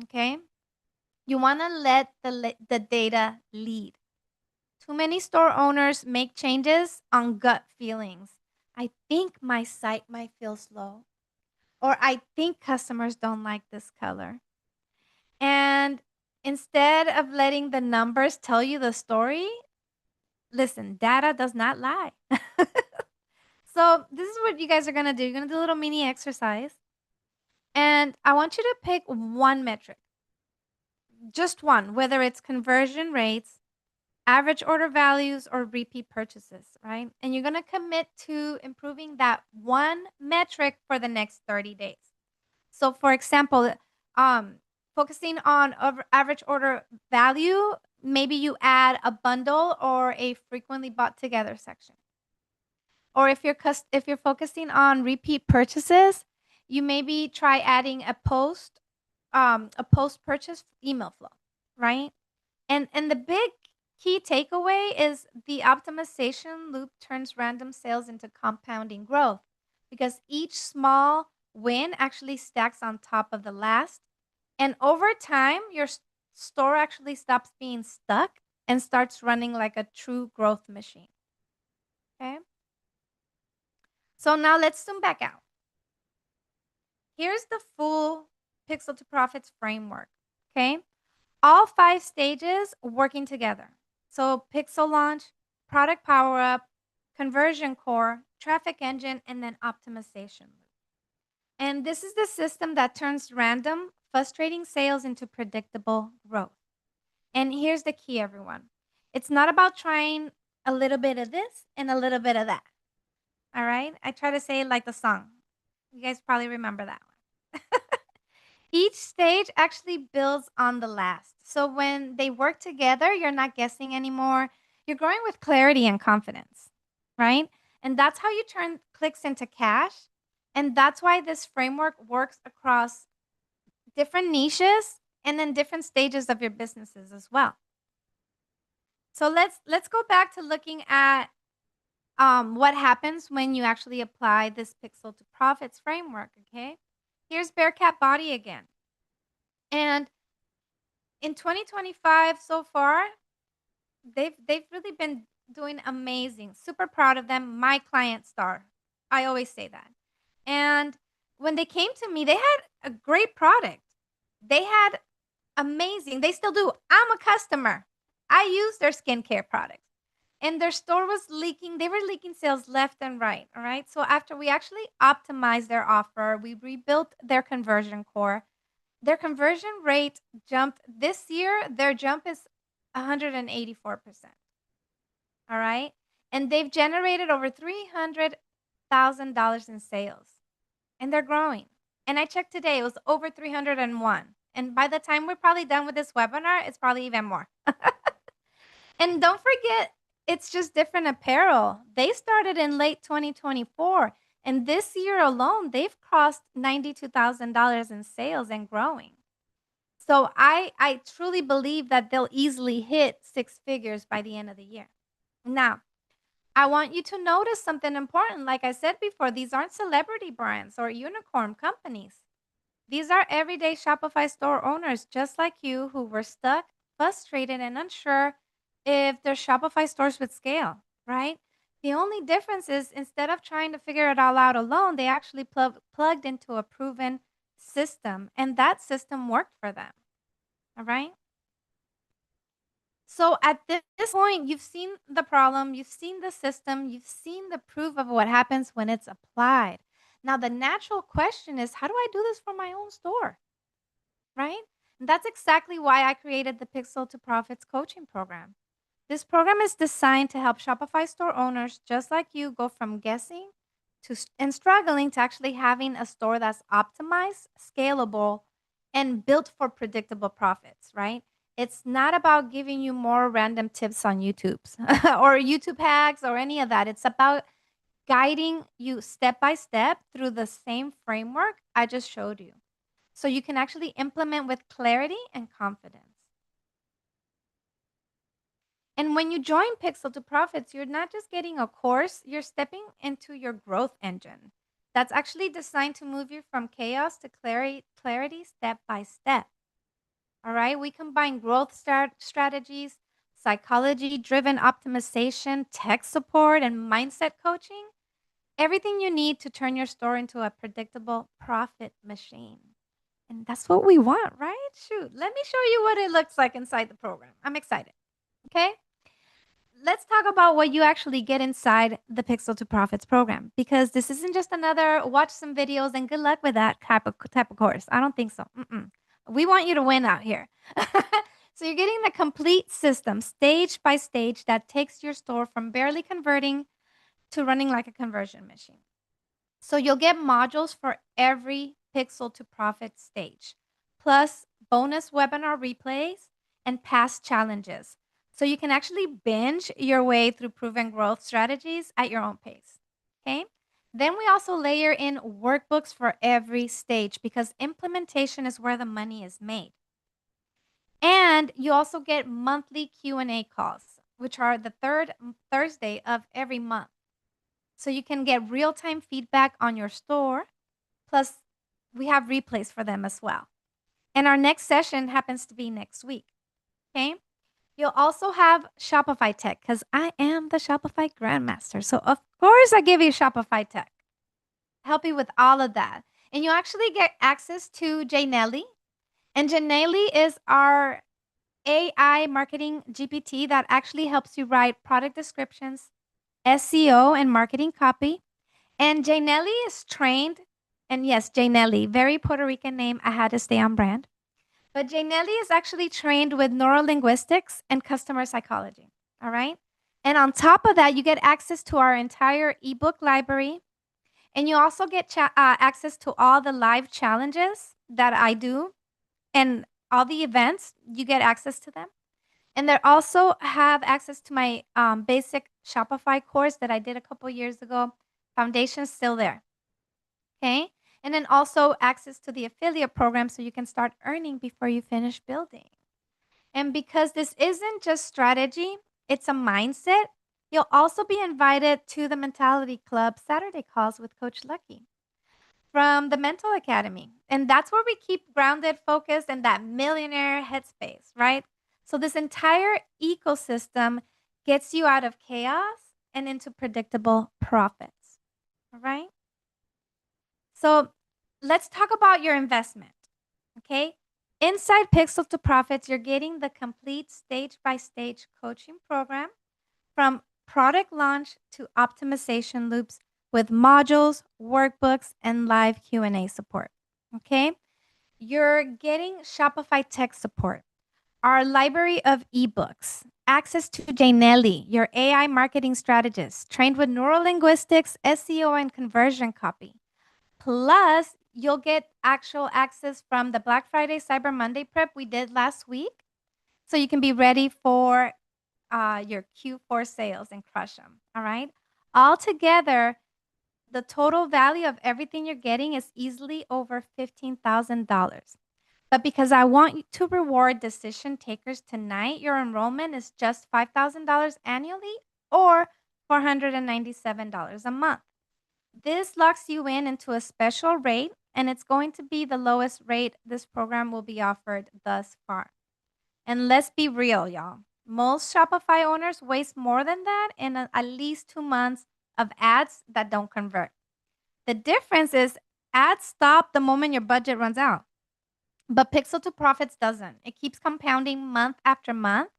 S1: Okay. You want to let the data lead. Too many store owners make changes on gut feelings. I think my site might feel slow, or I think customers don't like this color. And instead of letting the numbers tell you the story, listen, data does not lie. So, this is what you guys are going to do. You're going to do a little mini exercise. And I want you to pick one metric, just one, whether it's conversion rates, average order values, or repeat purchases, right? And you're going to commit to improving that one metric for the next 30 days. So, for example, um, focusing on average order value, maybe you add a bundle or a frequently bought together section. Or if you're focusing on repeat purchases, you maybe try adding a post purchase email flow, right? And the big key takeaway is the optimization loop turns random sales into compounding growth because each small win actually stacks on top of the last. And over time, your store actually stops being stuck and starts running like a true growth machine. Okay. So now let's zoom back out. Here's the full Pixel to Profits framework. Okay. All 5 stages working together. So pixel launch, product power up, conversion core, traffic engine, and then optimization loop. And this is the system that turns random, frustrating sales into predictable growth. And here's the key, everyone. It's not about trying a little bit of this and a little bit of that. All right? I try to say it like the song. You guys probably remember that one. Each stage actually builds on the last. So when they work together, you're not guessing anymore. You're growing with clarity and confidence, right? And that's how you turn clicks into cash. And that's why this framework works across different niches and then different stages of your businesses as well. So let's go back to looking at what happens when you actually apply this Pixel to Profits framework, okay? Here's Bearcat Body again. And in 2025 so far, they've really been doing amazing. Super proud of them. My client star. I always say that. And when they came to me, they had a great product. They had amazing. They still do. I'm a customer. I use their skincare products. And their store was leaking. They were leaking sales left and right. All right. So after we actually optimized their offer, we rebuilt their conversion core. Their conversion rate jumped this year. Their jump is 184%. All right. And they've generated over $300,000 in sales. and they're growing. And I checked today, it was over 301. And by the time we're probably done with this webinar, it's probably even more. And don't forget, it's just different apparel. They started in late 2024. And this year alone, they've crossed $92,000 in sales and growing. So I truly believe that they'll easily hit six figures by the end of the year. Now, I want you to notice something important. Like I said before, these aren't celebrity brands or unicorn companies. These are everyday Shopify store owners just like you who were stuck, frustrated, and unsure if their Shopify stores would scale, right? The only difference is instead of trying to figure it all out alone, they actually plugged into a proven system, and that system worked for them. All right. So at this point, you've seen the problem, you've seen the system, you've seen the proof of what happens when it's applied. Now, the natural question is, how do I do this for my own store? Right? And that's exactly why I created the Pixel to Profits coaching program. This program is designed to help Shopify store owners just like you go from guessing and struggling to actually having a store that's optimized, scalable, and built for predictable profits, right? It's not about giving you more random tips on YouTube's or YouTube hacks or any of that. It's about guiding you step by step through the same framework I just showed you so you can actually implement with clarity and confidence. And when you join Pixel to Profits, you're not just getting a course, you're stepping into your growth engine that's actually designed to move you from chaos to clarity step by step. All right. We combine growth strategies, psychology driven optimization, tech support, and mindset coaching. Everything you need to turn your store into a predictable profit machine. And that's what we want, right? Shoot, let me show you what it looks like inside the program. I'm excited. Okay. Let's talk about what you actually get inside the Pixel to Profits program because this isn't just another watch some videos and good luck with that type of course. I don't think so. We want you to win out here. So you're getting the complete system, stage by stage, that takes your store from barely converting to running like a conversion machine. So you'll get modules for every Pixel to Profit stage, plus bonus webinar replays and past challenges. So you can actually binge your way through proven growth strategies at your own pace. Okay. Then we also layer in workbooks for every stage because implementation is where the money is made. And you also get monthly Q&A calls, which are the third Thursday of every month. So you can get real-time feedback on your store. Plus, we have replays for them as well. And our next session happens to be next week. Okay. You'll also have Shopify tech because I am the Shopify Grandmaster. So, of course, I give you Shopify tech, help you with all of that. And you actually get access to Janelli. And Janelli is our AI marketing GPT that actually helps you write product descriptions, SEO, and marketing copy. And Janelli is trained, and yes, Janelli, very Puerto Rican name. I had to stay on brand. But Janelli is actually trained with neurolinguistics and customer psychology. All right. And on top of that, you get access to our entire ebook library. And you also get access to all the live challenges that I do and all the events. You get access to them. And they also have access to my basic Shopify course that I did a couple years ago. Foundation's still there. Okay. And then also access to the affiliate program so you can start earning before you finish building. And because this isn't just strategy, it's a mindset, you'll also be invited to the Mentality Club Saturday calls with Coach Lucky from the Mental Academy. And that's where we keep grounded, focused, and that millionaire headspace, right? So this entire ecosystem gets you out of chaos and into predictable profits. All right. So let's talk about your investment. Okay. Inside Pixel to Profits, you're getting the complete stage by stage coaching program from product launch to optimization loops with modules, workbooks, and live Q&A support. Okay. You're getting Shopify tech support, our library of ebooks, access to Janelli, your AI marketing strategist, trained with neurolinguistics, SEO, and conversion copy, Plus, you'll get actual access from the Black Friday Cyber Monday prep we did last week. So you can be ready for your Q4 sales and crush them. All right. Altogether, the total value of everything you're getting is easily over $15,000. But because I want you to reward decision takers tonight, your enrollment is just $5,000 annually or $497 a month. This locks you in into a special rate, and it's going to be the lowest rate this program will be offered thus far. And let's be real, y'all. Most Shopify owners waste more than that in at least 2 months of ads that don't convert. The difference is ads stop the moment your budget runs out, but Pixel to Profits doesn't. It keeps compounding month after month,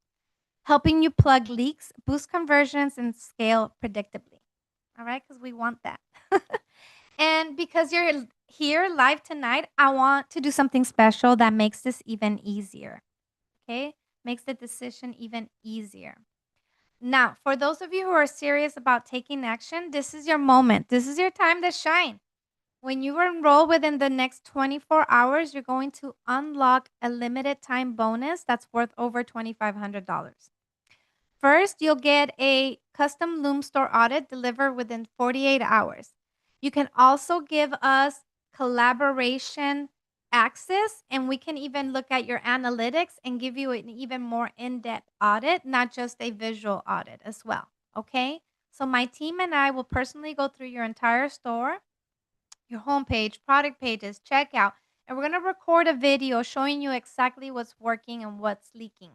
S1: helping you plug leaks, boost conversions, and scale predictably. All right, because we want that. And because you're here live tonight, I want to do something special that makes this even easier. Okay, makes the decision even easier. Now, for those of you who are serious about taking action, this is your moment. This is your time to shine. When you enroll within the next 24 hours, you're going to unlock a limited time bonus that's worth over $2,500. First, you'll get a custom Loom store audit delivered within 48 hours. You can also give us collaboration access, and we can even look at your analytics and give you an even more in-depth audit, not just a visual audit as well. Okay? So my team and I will personally go through your entire store, your homepage, product pages, checkout, and we're going to record a video showing you exactly what's working and what's leaking.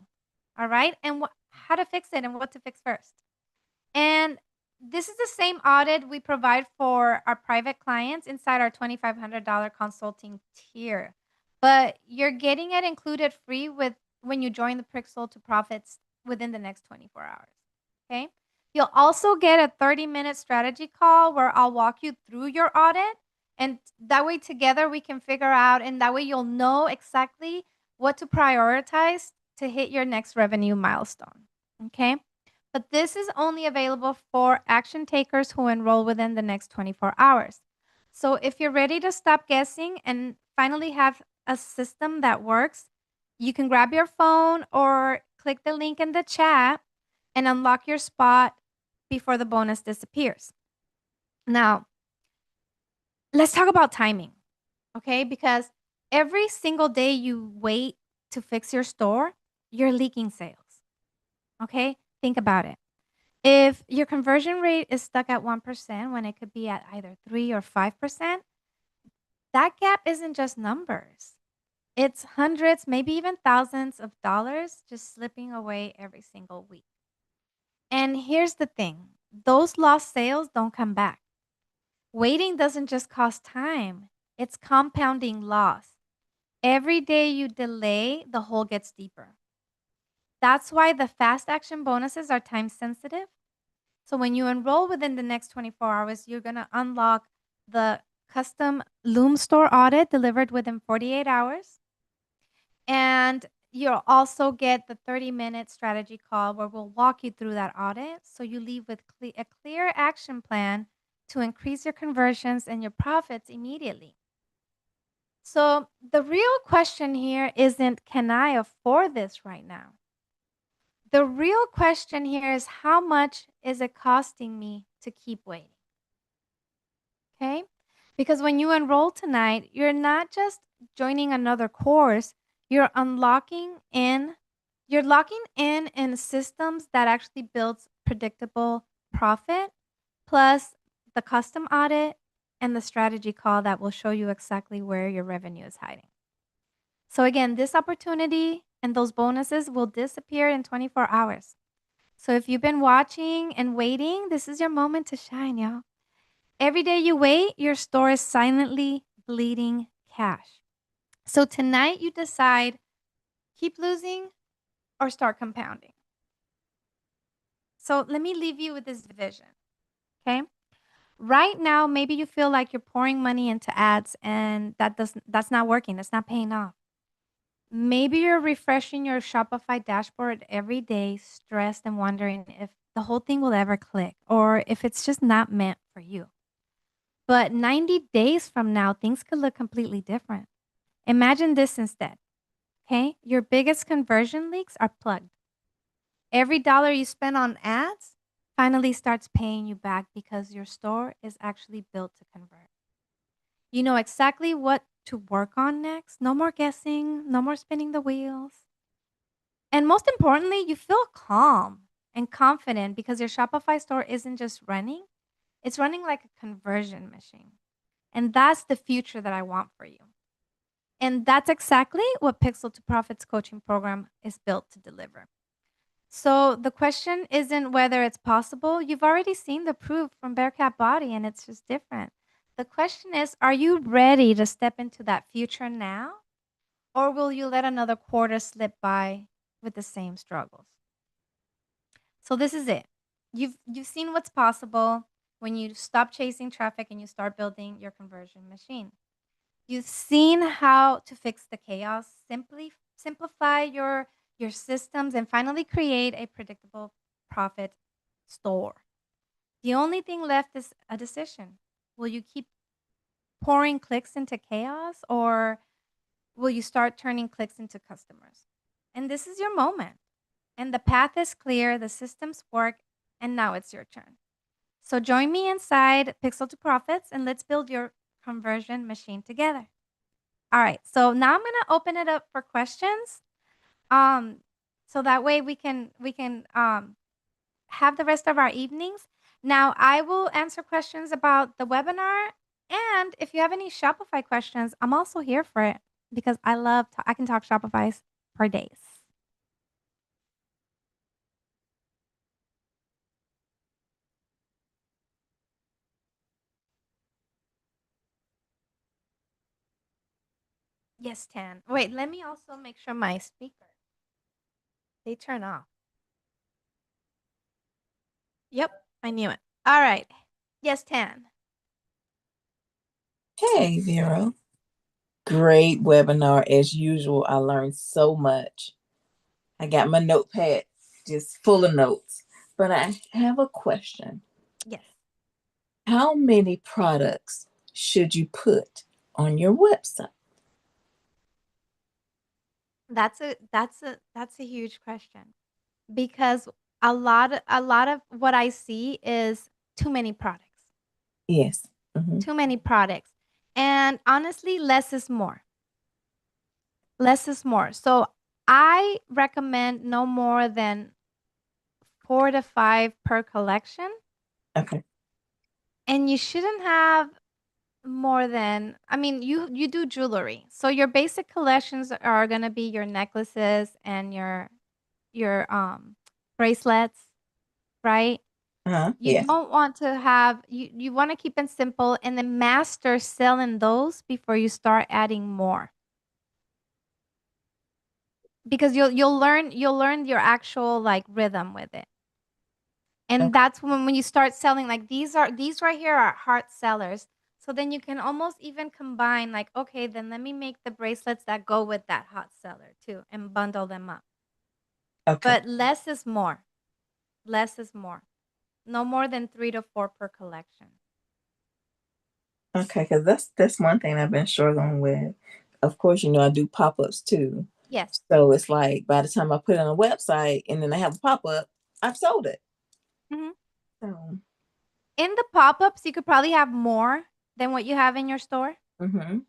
S1: All right? And how to fix it and what to fix first. And this is the same audit we provide for our private clients inside our $2,500 consulting tier. But you're getting it included free with when you join the Pixel to Profits within the next 24 hours. Okay? You'll also get a 30-minute strategy call where I'll walk you through your audit. And that way together we can figure out, and that way you'll know exactly what to prioritize to hit your next revenue milestone. Okay? But this is only available for action takers who enroll within the next 24 hours. So if you're ready to stop guessing and finally have a system that works, you can grab your phone or click the link in the chat and unlock your spot before the bonus disappears. Now, let's talk about timing, okay? Because every single day you wait to fix your store, you're leaking sales, okay? Think about it. If your conversion rate is stuck at 1% when it could be at either 3 or 5%, that gap isn't just numbers. It's hundreds, maybe even thousands of dollars just slipping away every single week. And here's the thing, those lost sales don't come back. Waiting doesn't just cost time, it's compounding loss. Every day you delay, the hole gets deeper. That's why the fast action bonuses are time sensitive. So when you enroll within the next 24 hours, you're going to unlock the custom Loom store audit delivered within 48 hours. And you'll also get the 30-minute strategy call where we'll walk you through that audit so you leave with a clear action plan to increase your conversions and your profits immediately. So the real question here isn't, can I afford this right now? The real question here is, how much is it costing me to keep waiting? Okay? Because when you enroll tonight, you're not just joining another course, you're locking in systems that actually builds predictable profit, plus the custom audit and the strategy call that will show you exactly where your revenue is hiding. So again, this opportunity and those bonuses will disappear in 24 hours. So if you've been watching and waiting, this is your moment to shine, y'all. Every day you wait, your store is silently bleeding cash. So tonight you decide, keep losing or start compounding. So let me leave you with this vision, okay? Right now, maybe you feel like you're pouring money into ads and that's not working. That's not paying off. Maybe you're refreshing your Shopify dashboard every day, stressed and wondering if the whole thing will ever click or if it's just not meant for you. But 90 days from now, things could look completely different. Imagine this instead. Okay. Your biggest conversion leaks are plugged. Every dollar you spend on ads finally starts paying you back because your store is actually built to convert. You know exactly what to work on next. No more guessing, no more spinning the wheels. And most importantly, you feel calm and confident because your Shopify store isn't just running, it's running like a conversion machine. And that's the future that I want for you. And that's exactly what Pixel to Profits coaching program is built to deliver. So the question isn't whether it's possible. You've already seen the proof from Bearcat Body and it's just different. The question is, are you ready to step into that future now? Or will you let another quarter slip by with the same struggles? So this is it. You've seen what's possible when you stop chasing traffic and you start building your conversion machine. You've seen how to fix the chaos, simply simplify your systems and finally create a predictable profit store. The only thing left is a decision. Will you keep pouring clicks into chaos or will you start turning clicks into customers? And this is your moment. And the path is clear, the systems work, and now it's your turn. So join me inside Pixel to Profits and let's build your conversion machine together. All right. So now I'm gonna open it up for questions. Um, so that way we can have the rest of our evenings. Now I will answer questions about the webinar, and if you have any Shopify questions, I'm also here for it because I can talk Shopify's for days. Yes, Tan. Wait, let me also make sure my speaker they turn off. Yep, I knew it. All right. Yes, Tan.
S2: Hey, Vero. Great webinar as usual. I learned so much. I got my notepad just full of notes. But I have a question.
S1: Yes.
S2: How many products should you put on your website?
S1: That's a huge question because a lot of what I see is too many products.
S2: Yes. Hmm.
S1: Too many products. And honestly, less is more. Less is more. So I recommend no more than 4 to 5 per collection.
S2: Okay.
S1: And you shouldn't have more than I mean, you do jewelry. So your basic collections are gonna be your necklaces and your bracelets, right? You
S2: Yes.
S1: don't want to have you wanna keep it simple and then master selling those before you start adding more. Because you'll learn your actual, like, rhythm with it. And
S2: Okay.
S1: that's when you start selling, like, these right here are heart sellers. So then you can almost even combine, like, okay, then let me make the bracelets that go with that hot seller too and bundle them up.
S2: Okay.
S1: But less is more. Less is more. No more than 3 to 4 per collection.
S2: Okay. Because that's one thing I've been struggling with. Of course, I do pop-ups too.
S1: Yes.
S2: So it's like by the time I put it on a website and then I have a pop-up, I've sold it.
S1: Mhm.
S2: So,
S1: In the pop-ups, you could probably have more than what you have in your store.
S2: hmm,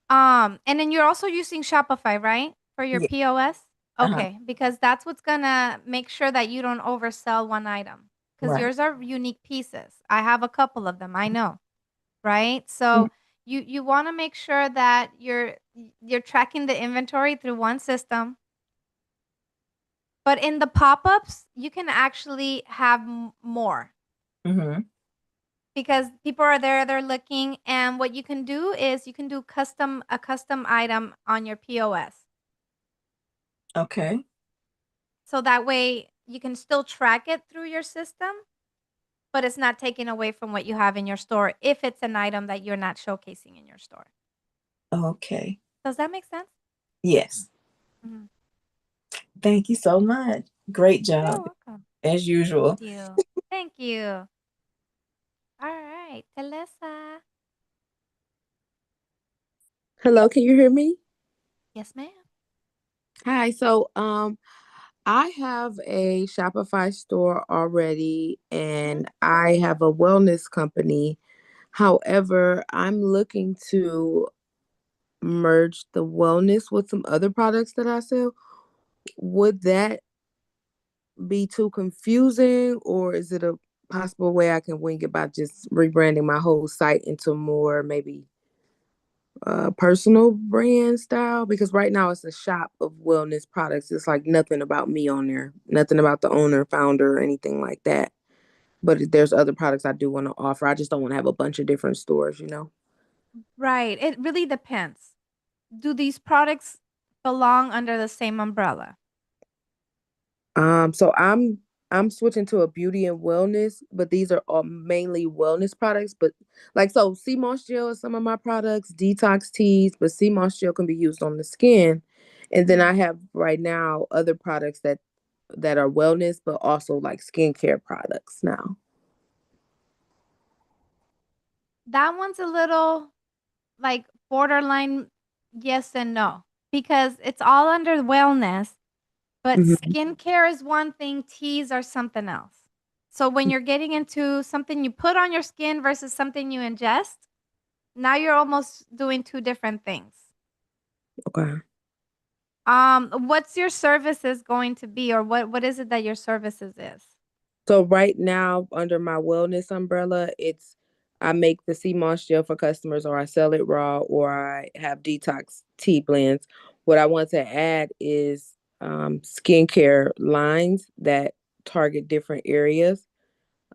S1: And then you're also using Shopify, right? For your
S2: yeah.
S1: POS?
S2: Uh-huh.
S1: Okay, because that's what's gonna make sure that you don't oversell one item. Because
S2: Right.
S1: yours are unique pieces. I have a couple of them, I know, right?
S2: Mhm.
S1: So you wanna make sure that you're tracking the inventory through one system. But in the pop-ups, you can actually have more
S2: Mhm.
S1: because people are there, they're looking, and what you can do is you can do a custom item on your POS.
S2: Okay.
S1: So that way you can still track it through your system, but it's not taking away from what you have in your store if it's an item that you're not showcasing in your store.
S2: Okay.
S1: Does that make sense?
S2: Yes.
S1: Mhm.
S2: Thank you so much. Great
S1: You're
S2: job
S1: welcome.
S2: as
S1: Thank
S2: usual.
S1: you. Thank you. All right. right, Telesa.
S4: Hello, can you hear me?
S1: Yes, ma'am.
S4: Hi. I have a Shopify store already
S1: Mhm.
S4: and I have a wellness company. However, I'm looking to merge the wellness with some other products that I sell. Would that be too confusing, or is it a possible way I can wing it by just rebranding my whole site into more maybe personal brand style? Because right now it's a shop of wellness products. It's like nothing about me on there, nothing about the owner, founder, or anything like that. But there's other products I do want to offer. I just don't want to have a bunch of different stores.
S1: Right. It really depends. Do these products belong under the same umbrella?
S4: So I'm switching to a beauty and wellness, but these are all mainly wellness products. But like sea moss gel is some of my products, detox teas, but sea moss gel can be used on the skin. And then
S1: Mhm.
S4: I have right now other products that are wellness, but also like skincare products now.
S1: That one's a little like borderline yes and no because it's all under wellness, but
S4: Hmm.
S1: skincare is one thing, teas are something else. So when you're getting into something you put on your skin versus something you ingest, now you're almost doing two different things.
S4: Okay.
S1: What's your services going to be, or what is it that your services is?
S4: So right now, under my wellness umbrella, it's I make the sea moss gel for customers, or I sell it raw, or I have detox tea blends. What I want to add is skincare lines that target different areas,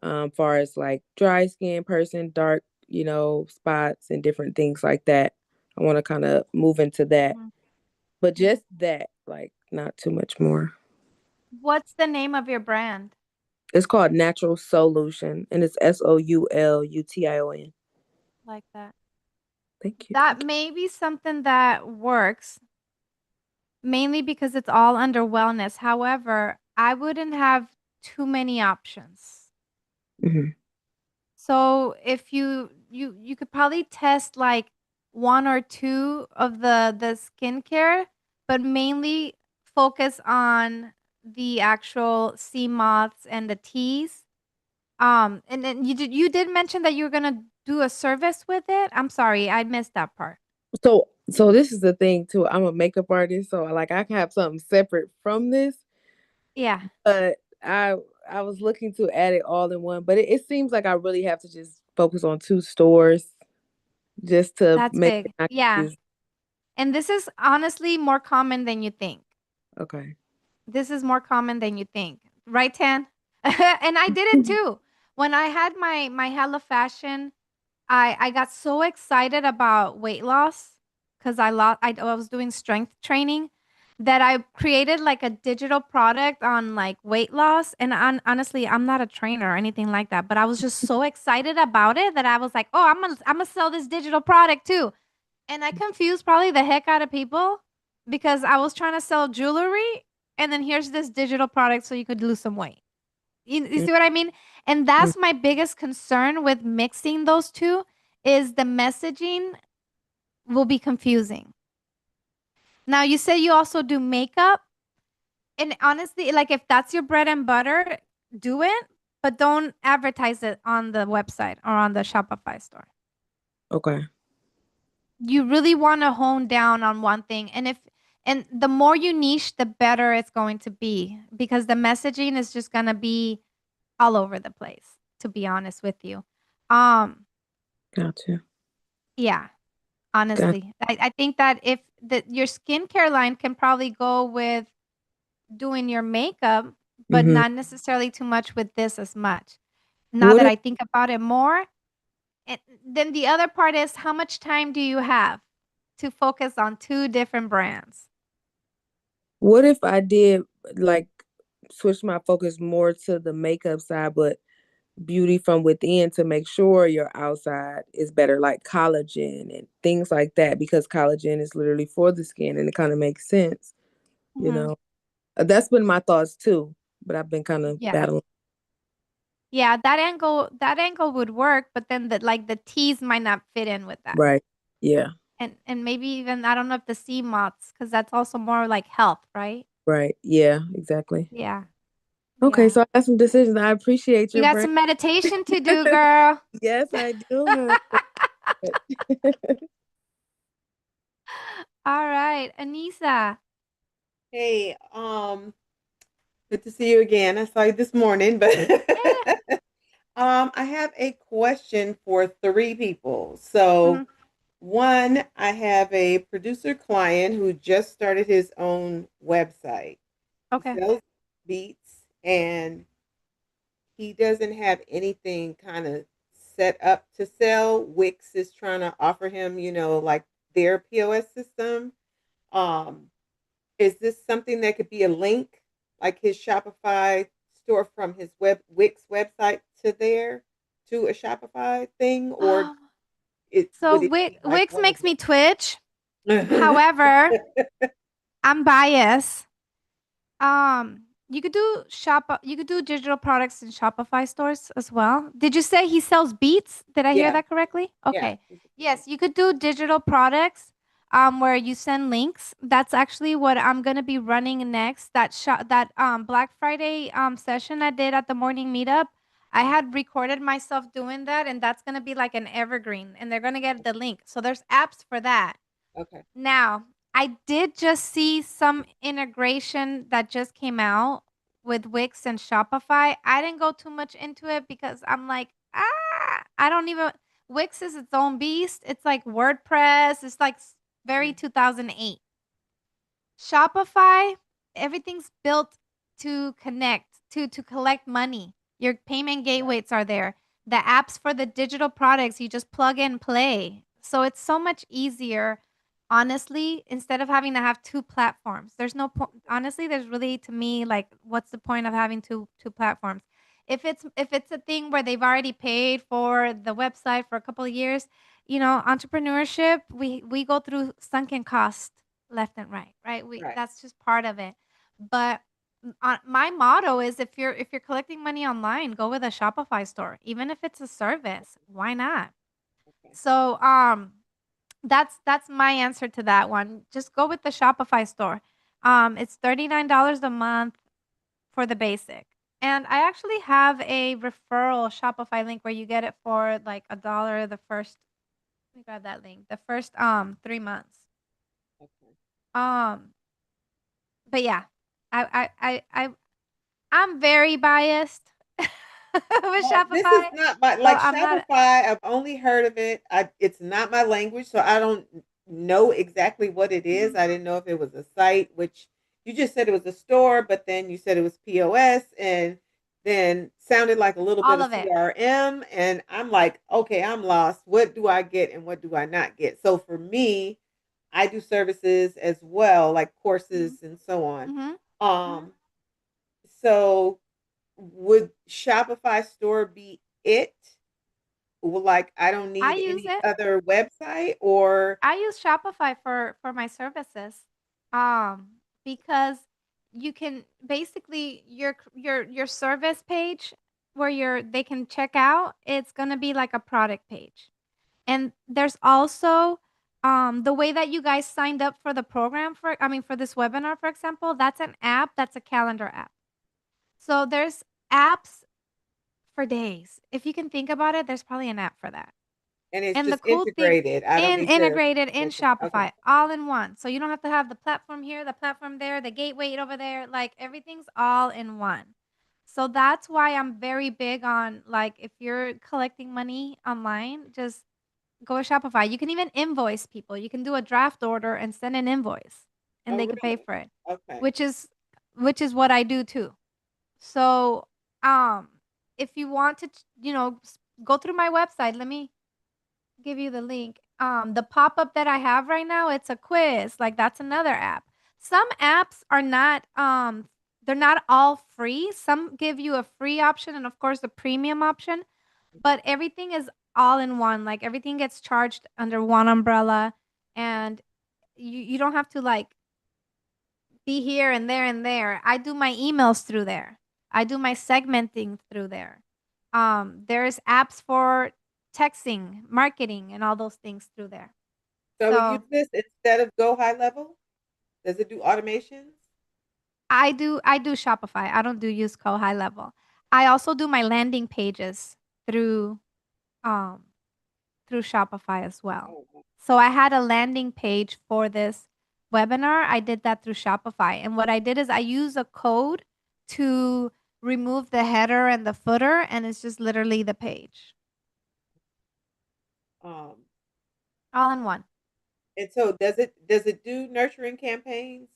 S4: far as like dry skin person, dark, spots and different things like that. I want to kind of move into that,
S1: Mhm.
S4: but just that, like not too much more.
S1: What's the name of your brand?
S4: It's called Natural Solution, and it's Solution.
S1: Like that.
S4: Thank you.
S1: That
S4: Thank
S1: may be something that works mainly because it's all under wellness. However, I wouldn't have too many options.
S4: you. Hmm.
S1: So if you could probably test like one or two of the skincare, but mainly focus on the actual sea moths and the teas. And then you did mention that you were gonna do a service with it. I'm sorry, I missed that part.
S4: So this is the thing too. I'm a makeup artist, so like I can have something separate from this,
S1: Yeah,
S4: but I was looking to add it all in one, but it seems like I really have to just focus on two stores just to
S1: that's
S4: make
S1: big.
S4: it not
S1: Yeah,
S4: confusing.
S1: and this is honestly more common than you think.
S4: Okay.
S1: This is more common than you think, right, Tan? And I did it too. When I had my hella fashion, I got so excited about weight loss because I was doing strength training that I created like a digital product on like weight loss. And honestly, I'm not a trainer or anything like that, but I was just so excited about it that I was like, oh, I'm gonna sell this digital product too. And I confused probably the heck out of people because I was trying to sell jewelry, and then here's this digital product so you could lose some weight. You see what I mean? And
S4: Mhm.
S1: that's my biggest concern with mixing those two is the messaging will be confusing. Now, you say you also do makeup, and honestly, like if that's your bread and butter, do it, but don't advertise it on the website or on the Shopify store.
S4: Okay.
S1: You really want to hone down on one thing, and the more you niche, the better it's going to be because the messaging is just going to be all over the place, to be honest with you. um
S4: Gotcha.
S1: yeah,
S4: Got.
S1: honestly, I think that if your skincare line can probably go with doing your makeup, but
S4: Hmm.
S1: not necessarily too much with this as much. Now
S4: What
S1: that
S4: if
S1: I think about it more, and then the other part is how much time do you have to focus on two different brands?
S4: what if I did like switch my focus more to the makeup side, but beauty from within to make sure your outside is better, like collagen and things like that, because collagen is literally for the skin and it kind of makes sense, you
S1: Mhm.
S4: know. That's been my thoughts too, but I've been kind of
S1: Yeah.
S4: battling.
S1: Yeah, that angle would work, but then the T's might not fit in with that.
S4: Right. Yeah.
S1: And maybe even I don't know if the C moths, because that's also more like health, right?
S4: Right. Yeah, exactly.
S1: Yeah.
S4: Okay,
S1: Yeah.
S4: so I got some decisions. I appreciate
S1: You
S4: your
S1: got
S4: brain.
S1: some meditation to do, girl.
S4: Yes, I do.
S1: All right, Anissa.
S5: Hey, good to see you again. I saw you this morning, but
S1: Eh.
S5: I have a question for three people. So,
S1: Mhm.
S5: one, I have a producer client who just started his own website. He
S1: Okay.
S5: sells beats and he doesn't have anything kind of set up to sell. Wix is trying to offer him, like their POS system. Um, Is this something that could be a link, like his Shopify store from his Wix website to a Shopify thing, or
S1: So
S5: would it be like
S1: Wix
S5: one of
S1: makes me twitch.
S5: the?
S1: However, I'm biased. You could do digital products in Shopify stores as well. Did you say he sells beats? Did I hear
S5: Yeah,
S1: that correctly?
S5: yeah.
S1: Okay. Yes, you could do digital products where you send links. That's actually what I'm going to be running next. That Black Friday session I did at the morning meetup. I had recorded myself doing that, and that's going to be like an evergreen, and they're going to get the link. So there's apps for that.
S5: Okay.
S1: Now, I did just see some integration that just came out with Wix and Shopify. I didn't go too much into it because I'm like, I don't even. Wix is its own beast. It's like WordPress. It's like very
S5: Mhm.
S1: 2008. Shopify, everything's built to connect, to collect money. Your payment
S5: Right.
S1: gateways are there. The apps for the digital products, you just plug and play. So it's so much easier, honestly, instead of having to have two platforms. There's no point. Honestly, there's really to me like what's the point of having two platforms? If it's a thing where they've already paid for the website for a couple of years, entrepreneurship, we go through sunken cost left and right, right? We
S5: Right.
S1: That's just part of it. But my motto is if you're collecting money online, go with a Shopify store, even if it's a service. Why not?
S5: Okay.
S1: So that's my answer to that one. Just go with the Shopify store. It's $39 a month for the basic. And I actually have a referral Shopify link where you get it for like $1 the first. Let me grab that link. The first 3 months.
S5: Okay.
S1: Um, but yeah, I I I I I'm very biased with
S5: Well, this is
S1: Shopify,
S5: not my
S1: so
S5: like
S1: I'm not.
S5: Shopify. I've only heard of it. It's not my language, so I don't know exactly what it is.
S1: Mhm.
S5: I didn't know if it was a site, which you just said it was a store, but then you said it was POS, and then sounded like a little bit
S1: All
S5: of
S1: of it.
S5: CRM. And I'm like, okay, I'm lost. What do I get and what do I not get? So for me, I do services as well, like
S1: Mhm.
S5: courses and so on.
S1: Mhm. Mhm.
S5: Um, so would Shopify store be it? Well, like, I don't
S1: I
S5: need
S1: use
S5: any
S1: it.
S5: other website or
S1: I use Shopify for my services, because you can basically your service page where they can check out. It's gonna be like a product page. And there's also the way that you guys signed up for the program for this webinar, for example, that's an app, that's a calendar app. So there's apps for days. If you can think about it, there's probably an app for that.
S5: and it's
S1: And the
S5: just
S1: cool thing
S5: integrated. I don't
S1: in
S5: need to
S1: integrated in
S5: okay, okay,
S1: Shopify, all in one. So you don't have to have the platform here, the platform there, the gateway over there. Like everything's all in one. So that's why I'm very big on like if you're collecting money online, just go with Shopify. You can even invoice people. You can do a draft order and send an invoice and
S5: Oh,
S1: they could pay
S5: really?
S1: for it,
S5: Okay.
S1: which is what I do too. So, if you want to, go through my website, let me give you the link. The pop-up that I have right now, it's a quiz. Like that's another app. Some apps are not they're not all free. Some give you a free option and of course the premium option,
S5: Mhm.
S1: but everything is all in one. Like everything gets charged under one umbrella and you don't have to like be here and there and there. I do my emails through there. I do my segmenting through there. There's apps for texting, marketing, and all those things through there.
S5: So we use
S1: So
S5: this instead of Go High Level. Does it do automations?
S1: I do Shopify. I don't do use co high level. I also do my landing pages through um through Shopify as well.
S5: Oh, wow.
S1: So I had a landing page for this webinar. I did that through Shopify. And what I did is I use a code to remove the header and the footer, and it's just literally the page
S5: Um,
S1: all in one.
S5: and so does it do nurturing campaigns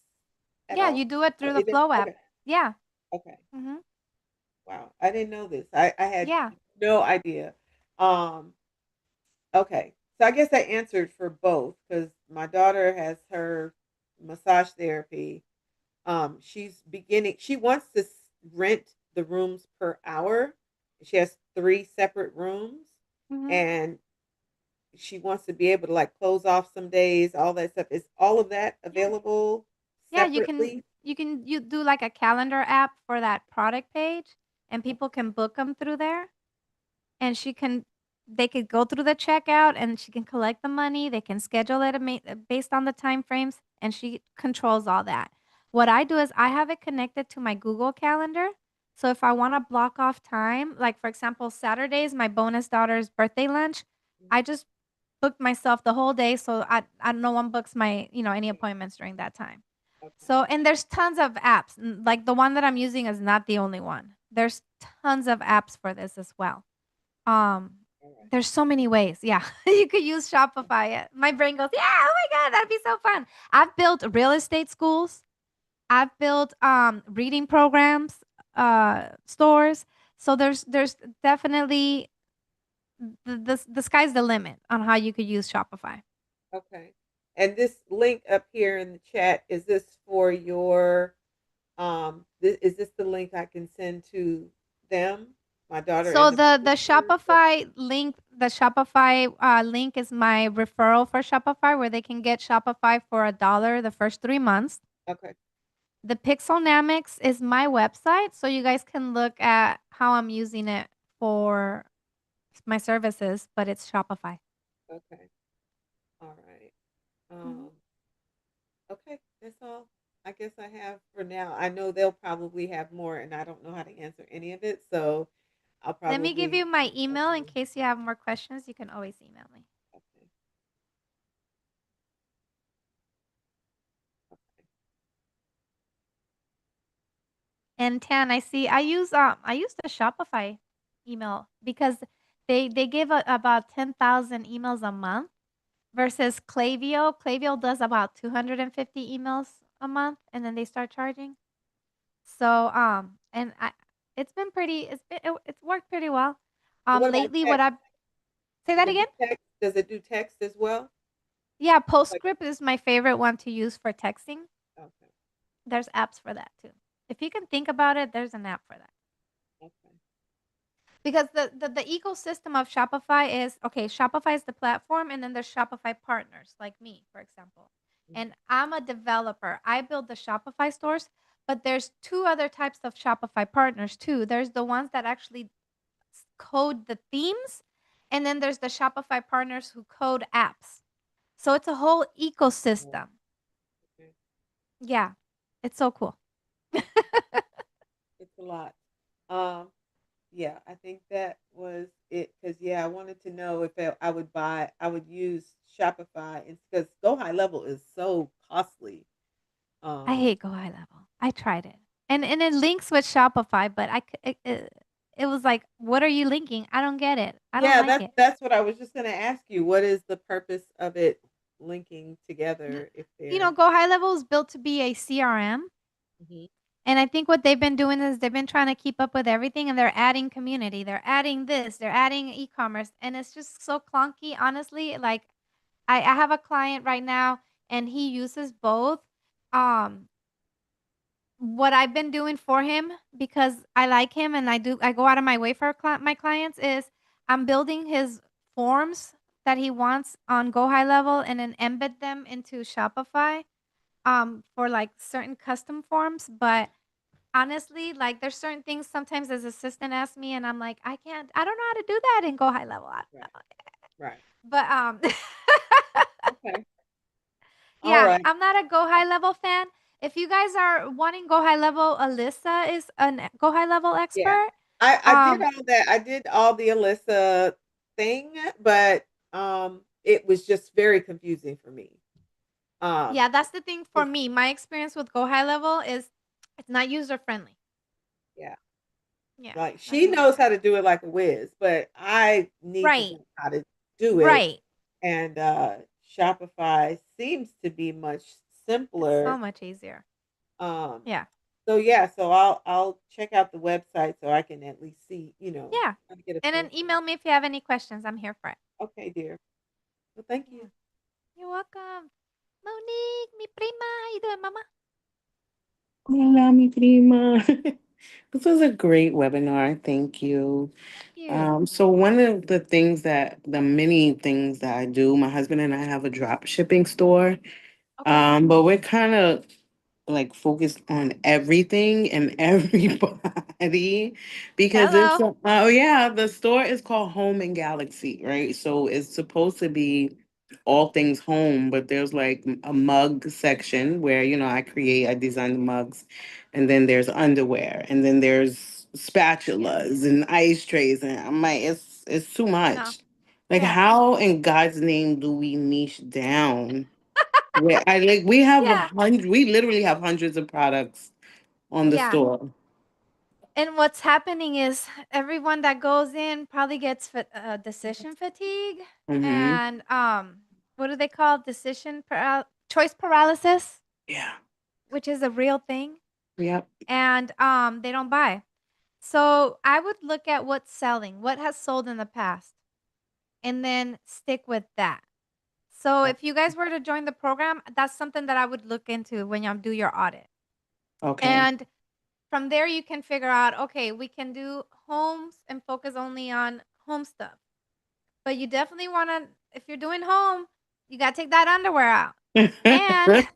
S5: at
S1: Yeah, you
S5: all?
S1: do it
S5: Or
S1: through the
S5: is it
S1: Flow app.
S5: okay?
S1: Yeah.
S5: Okay.
S1: Hmm.
S5: Wow. I didn't know this. I had
S1: Yeah.
S5: no idea. Um, okay. So I guess I answered for both because my daughter has her massage therapy. She wants to rent the rooms per hour. She has three separate rooms
S1: Hmm.
S5: and she wants to be able to like close off some days, all that stuff. Is all of that
S1: Yeah.
S5: available
S1: Yeah,
S5: separately?
S1: you do like a calendar app for that product page, and
S5: Okay.
S1: people can book them through there. And they could go through the checkout, and she can collect the money. They can schedule it based on the time frames, and she controls all that. What I do is I have it connected to my Google Calendar. So if I want to block off time, like for example, Saturdays, my bonus daughter's birthday lunch, I just booked myself the whole day, so I no one books my any appointments during that time.
S5: Okay.
S1: So and there's tons of apps. Like the one that I'm using is not the only one. There's tons of apps for this as well. Um,
S5: All right.
S1: there's so many ways. Yeah, you could use Shopify. My brain goes, yeah, oh my God, that'd be so fun. I've built real estate schools. I've built reading programs, stores. So there's definitely the sky's the limit on how you could use Shopify.
S5: Okay. And this link up here in the chat, is this for your is this the link I can send to them, my daughter
S1: So
S5: and the
S1: the
S5: business owners?
S1: Shopify link is my referral for Shopify, where they can get Shopify for $1 the first 3 months.
S5: Okay.
S1: The Pixelnamics is my website, so you guys can look at how I'm using it for my services, but it's Shopify.
S5: Okay. All right.
S1: Mhm.
S5: Um, okay, that's all I guess I have for now. I know they'll probably have more and I don't know how to answer any of it, so I'll
S1: Let me give you
S5: probably
S1: my
S5: reach out
S1: email
S5: to
S1: in
S5: you.
S1: case you have more questions. You can always email me.
S5: Okay. Okay.
S1: And Tan, I use the Shopify email because they give about 10,000 emails a month versus Klaviyo. Klaviyo does about 250 emails a month, and then they start charging. So, and it's worked pretty well.
S5: What about
S1: Lately, what
S5: text?
S1: I say
S5: Does
S1: that
S5: it do
S1: again?
S5: text? Does it do text as well?
S1: Yeah,
S5: Like,
S1: Postscript is my favorite one to use for texting.
S5: okay.
S1: There's apps for that too. If you can think about it, there's an app for that.
S5: Okay.
S1: Because the ecosystem of Shopify is okay, Shopify is the platform, and then there's Shopify partners like me, for example.
S5: Mhm.
S1: And I'm a developer. I build the Shopify stores, but there's two other types of Shopify partners too. There's the ones that actually code the themes, and then there's the Shopify partners who code apps. So it's a whole
S5: Oh,
S1: ecosystem.
S5: okay.
S1: Yeah. It's so cool.
S5: It's a lot. Um, yeah, I think that was it. Cause yeah, I wanted to know if I would use Shopify because Go High Level is so costly.
S1: I
S5: Um,
S1: hate Go High Level. I tried it. And it links with Shopify, but it was like, "What are you linking? I don't get it. I don't
S5: yeah,
S1: like
S5: that's
S1: it."
S5: that's what I was just gonna ask you. What is the purpose of it linking
S1: D
S5: together if they're
S1: Go High Level is built to be a CRM,
S5: Mhm.
S1: and I think what they've been doing is they've been trying to keep up with everything, and they're adding community, they're adding this, they're adding e-commerce, and it's just so clunky, honestly. Like, I have a client right now, and he uses both. Um, what I've been doing for him, because I like him and I go out of my way for my clients, is I'm building his forms that he wants on Go High Level and then embed them into Shopify for like certain custom forms. But honestly, like there's certain things sometimes as assistant asks me, and I'm like, I don't know how to do that and go high level.
S5: Right. Right.
S1: But
S5: Okay. All
S1: yeah,
S5: right.
S1: I'm not a go high level fan. If you guys are wanting go high level, Alyssa is an go high level
S5: Yeah.
S1: expert.
S5: I did
S1: Um,
S5: all that. I did all the Alyssa thing, but it was just very confusing for me. Um
S1: yeah, that's the thing for
S5: 'Cause
S1: me. My experience with go high level is it's not user friendly.
S5: yeah,
S1: Yeah,
S5: like
S1: that's
S5: she
S1: my
S5: knows how to
S1: experience.
S5: do it like a whiz, but I need to
S1: Right,
S5: know how to do it.
S1: right.
S5: And Shopify seems to be much
S1: It's so
S5: simpler.
S1: much easier.
S5: Um
S1: Yeah,
S5: so yeah, so I'll check out the website so I can at least see,
S1: yeah.
S5: how to get a
S1: And
S5: feel
S1: then
S5: for it.
S1: email me if you have any questions. I'm here for it.
S5: Okay, dear. Well, thank
S1: Yeah.
S5: you.
S1: You're welcome. Monique, mi prima. How you doing, mama?
S6: Hola, mi prima. This was a great webinar. Thank you.
S1: Thank you.
S6: So one of the many things that I do, my husband and I have a drop shipping store.
S1: Okay.
S6: But we're kind of like focused on everything and everybody because
S1: Hello.
S6: oh yeah, the store is called Home and Galaxy, right? So it's supposed to be all things home, but there's like a mug section where I design the mugs, and then there's underwear, and then there's
S1: Yeah.
S6: spatulas and ice trays, and I'm like, it's too
S1: No.
S6: much. Like,
S1: Yeah.
S6: how in God's name do we niche down? Yeah,
S1: Yeah.
S6: we literally have hundreds of products on the
S1: Yeah.
S6: store.
S1: And what's happening is everyone that goes in probably gets decision fatigue
S6: Mm-hmm.
S1: and what do they call it? Choice paralysis,
S6: Yeah.
S1: which is a real thing,
S6: Yep.
S1: and they don't buy. So I would look at what's selling, what has sold in the past, and then stick with that. So if you guys were to join the program, that's something that I would look into when you do your audit.
S6: Okay.
S1: And from there, you can figure out, okay, we can do homes and focus only on home stuff. But you definitely want to, if you're doing home, you got to take that underwear out. And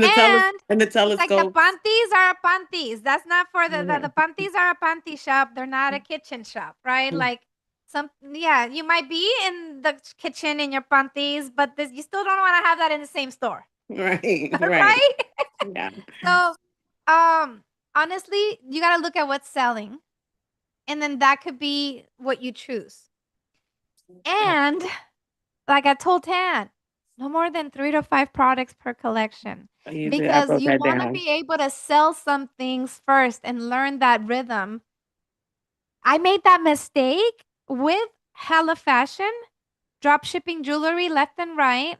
S6: And
S1: and
S6: the
S1: it's like the
S6: telescopes.
S1: panties are panties. That's not for the
S6: Yeah.
S1: panties are a panty shop. They're not a kitchen shop, right? Like yeah, you might be in the kitchen in your panties, but you still don't want to have that in the same store,
S6: Right. Right.
S1: right?
S6: Yeah.
S1: So, um, honestly, you gotta look at what's selling, and then that could be what you choose. And like I told Tan, no more than 3 to 5 products per collection
S6: I
S1: because
S6: wrote
S1: you
S6: that
S1: want to
S6: down.
S1: be able to sell some things first and learn that rhythm. I made that mistake with hella fashion, drop shipping jewelry left and right.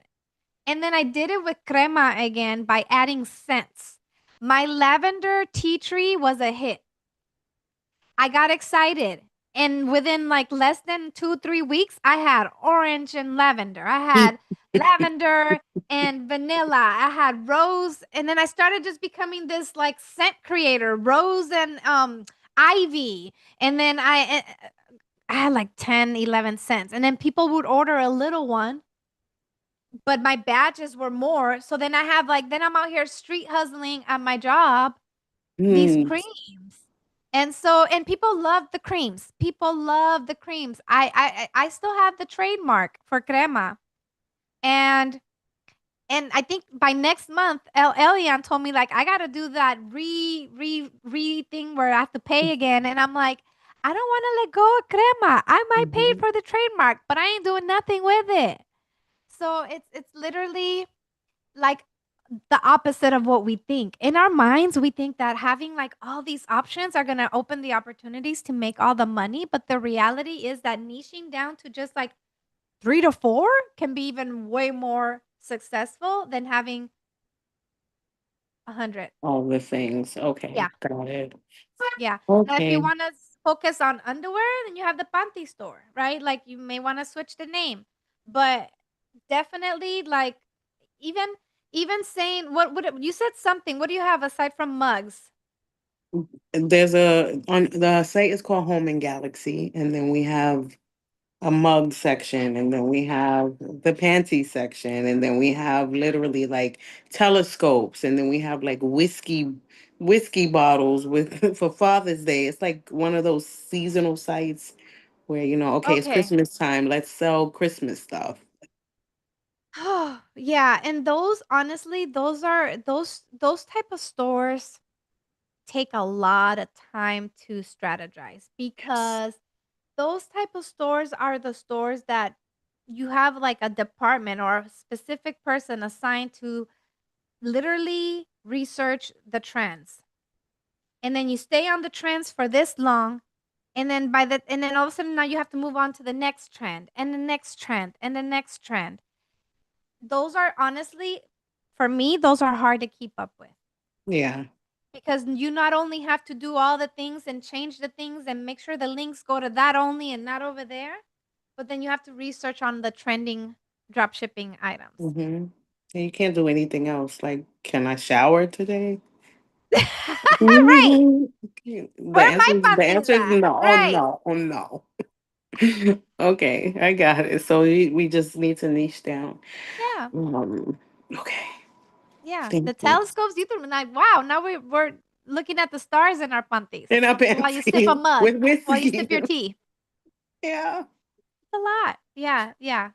S1: And then I did it with crema again by adding scents. My lavender tea tree was a hit. I got excited. And within like less than 2, 3 weeks, I had orange and lavender. I had lavender and vanilla. I had rose. And then I started just becoming this like scent creator, rose and ivy. And then I had like 10, 11 cents. And then people would order a little one, but my batches were more. So then I have like, then I'm out here street hustling at my job these
S6: Hmm.
S1: creams. And so and people love the creams. People love the creams. I still have the trademark for crema. And I think by next month, Elian told me like I gotta do that re thing where I have to pay again. And I'm like, I don't want to let go of crema. I might pay
S6: Mhm.
S1: for the trademark, but I ain't doing nothing with it. So it's literally like the opposite of what we think. In our minds, we think that having like all these options are going to open the opportunities to make all the money. But the reality is that niching down to just like 3 to 4 can be even way more successful than having 100.
S6: All the things. Okay.
S1: Yeah.
S6: Got it.
S1: Yeah. Now, if you
S6: Okay.
S1: want to focus on underwear, then you have the panty store, right? Like you may want to switch the name. But definitely like even saying what would you said something. What do you have aside from mugs?
S6: There's on the site is called Home and Galaxy, and then we have a mug section, and then we have the panty section, and then we have literally like telescopes, and then we have like whiskey bottles with for Father's Day. It's like one of those seasonal sites where, okay, it's
S1: Okay.
S6: Christmas time, let's sell Christmas stuff.
S1: Oh, yeah, and those honestly, those type of stores take a lot of time to strategize
S6: Yes.
S1: because those type of stores are the stores that you have like a department or a specific person assigned to literally research the trends. And then you stay on the trends for this long, and then all of a sudden now you have to move on to the next trend and the next trend and the next trend. Those are honestly, for me, those are hard to keep up with
S6: Yeah.
S1: because you not only have to do all the things and change the things and make sure the links go to that only and not over there, but then you have to research on the trending drop shipping items.
S6: Mm-hmm. And you can't do anything else. Like, can I shower today?
S1: Right.
S6: Mhm. The
S1: Where are my
S6: answer is the
S1: panties
S6: answer is
S1: at?
S6: no. Oh
S1: Right.
S6: no. Oh no. Okay, I got it. So we just need to niche down.
S1: Yeah.
S6: Okay.
S1: Yeah.
S6: Thank
S1: The
S6: you.
S1: telescopes, you threw like, wow, now we're looking at the stars in our panties
S6: And up
S1: while you sip a
S6: empty
S1: mug,
S6: with
S1: while you sip
S6: whiskey.
S1: your tea.
S6: Yeah.
S1: It's a lot. Yeah, yeah.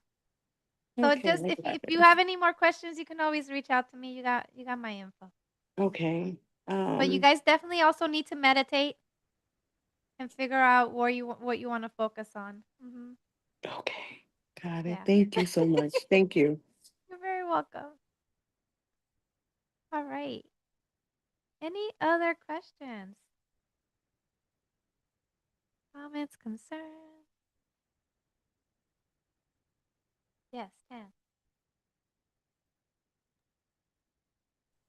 S1: So
S6: Okay,
S1: just
S6: I
S1: if
S6: got
S1: you
S6: it.
S1: have any more questions, you can always reach out to me. You got my info.
S6: Okay.
S1: But you guys definitely also need to meditate and figure out what you want to focus on.
S6: Okay. Got it.
S1: Yeah.
S6: Thank you so much. Thank you.
S1: You're very welcome. All right. Any other questions? Comments, concerns? Yes, 10.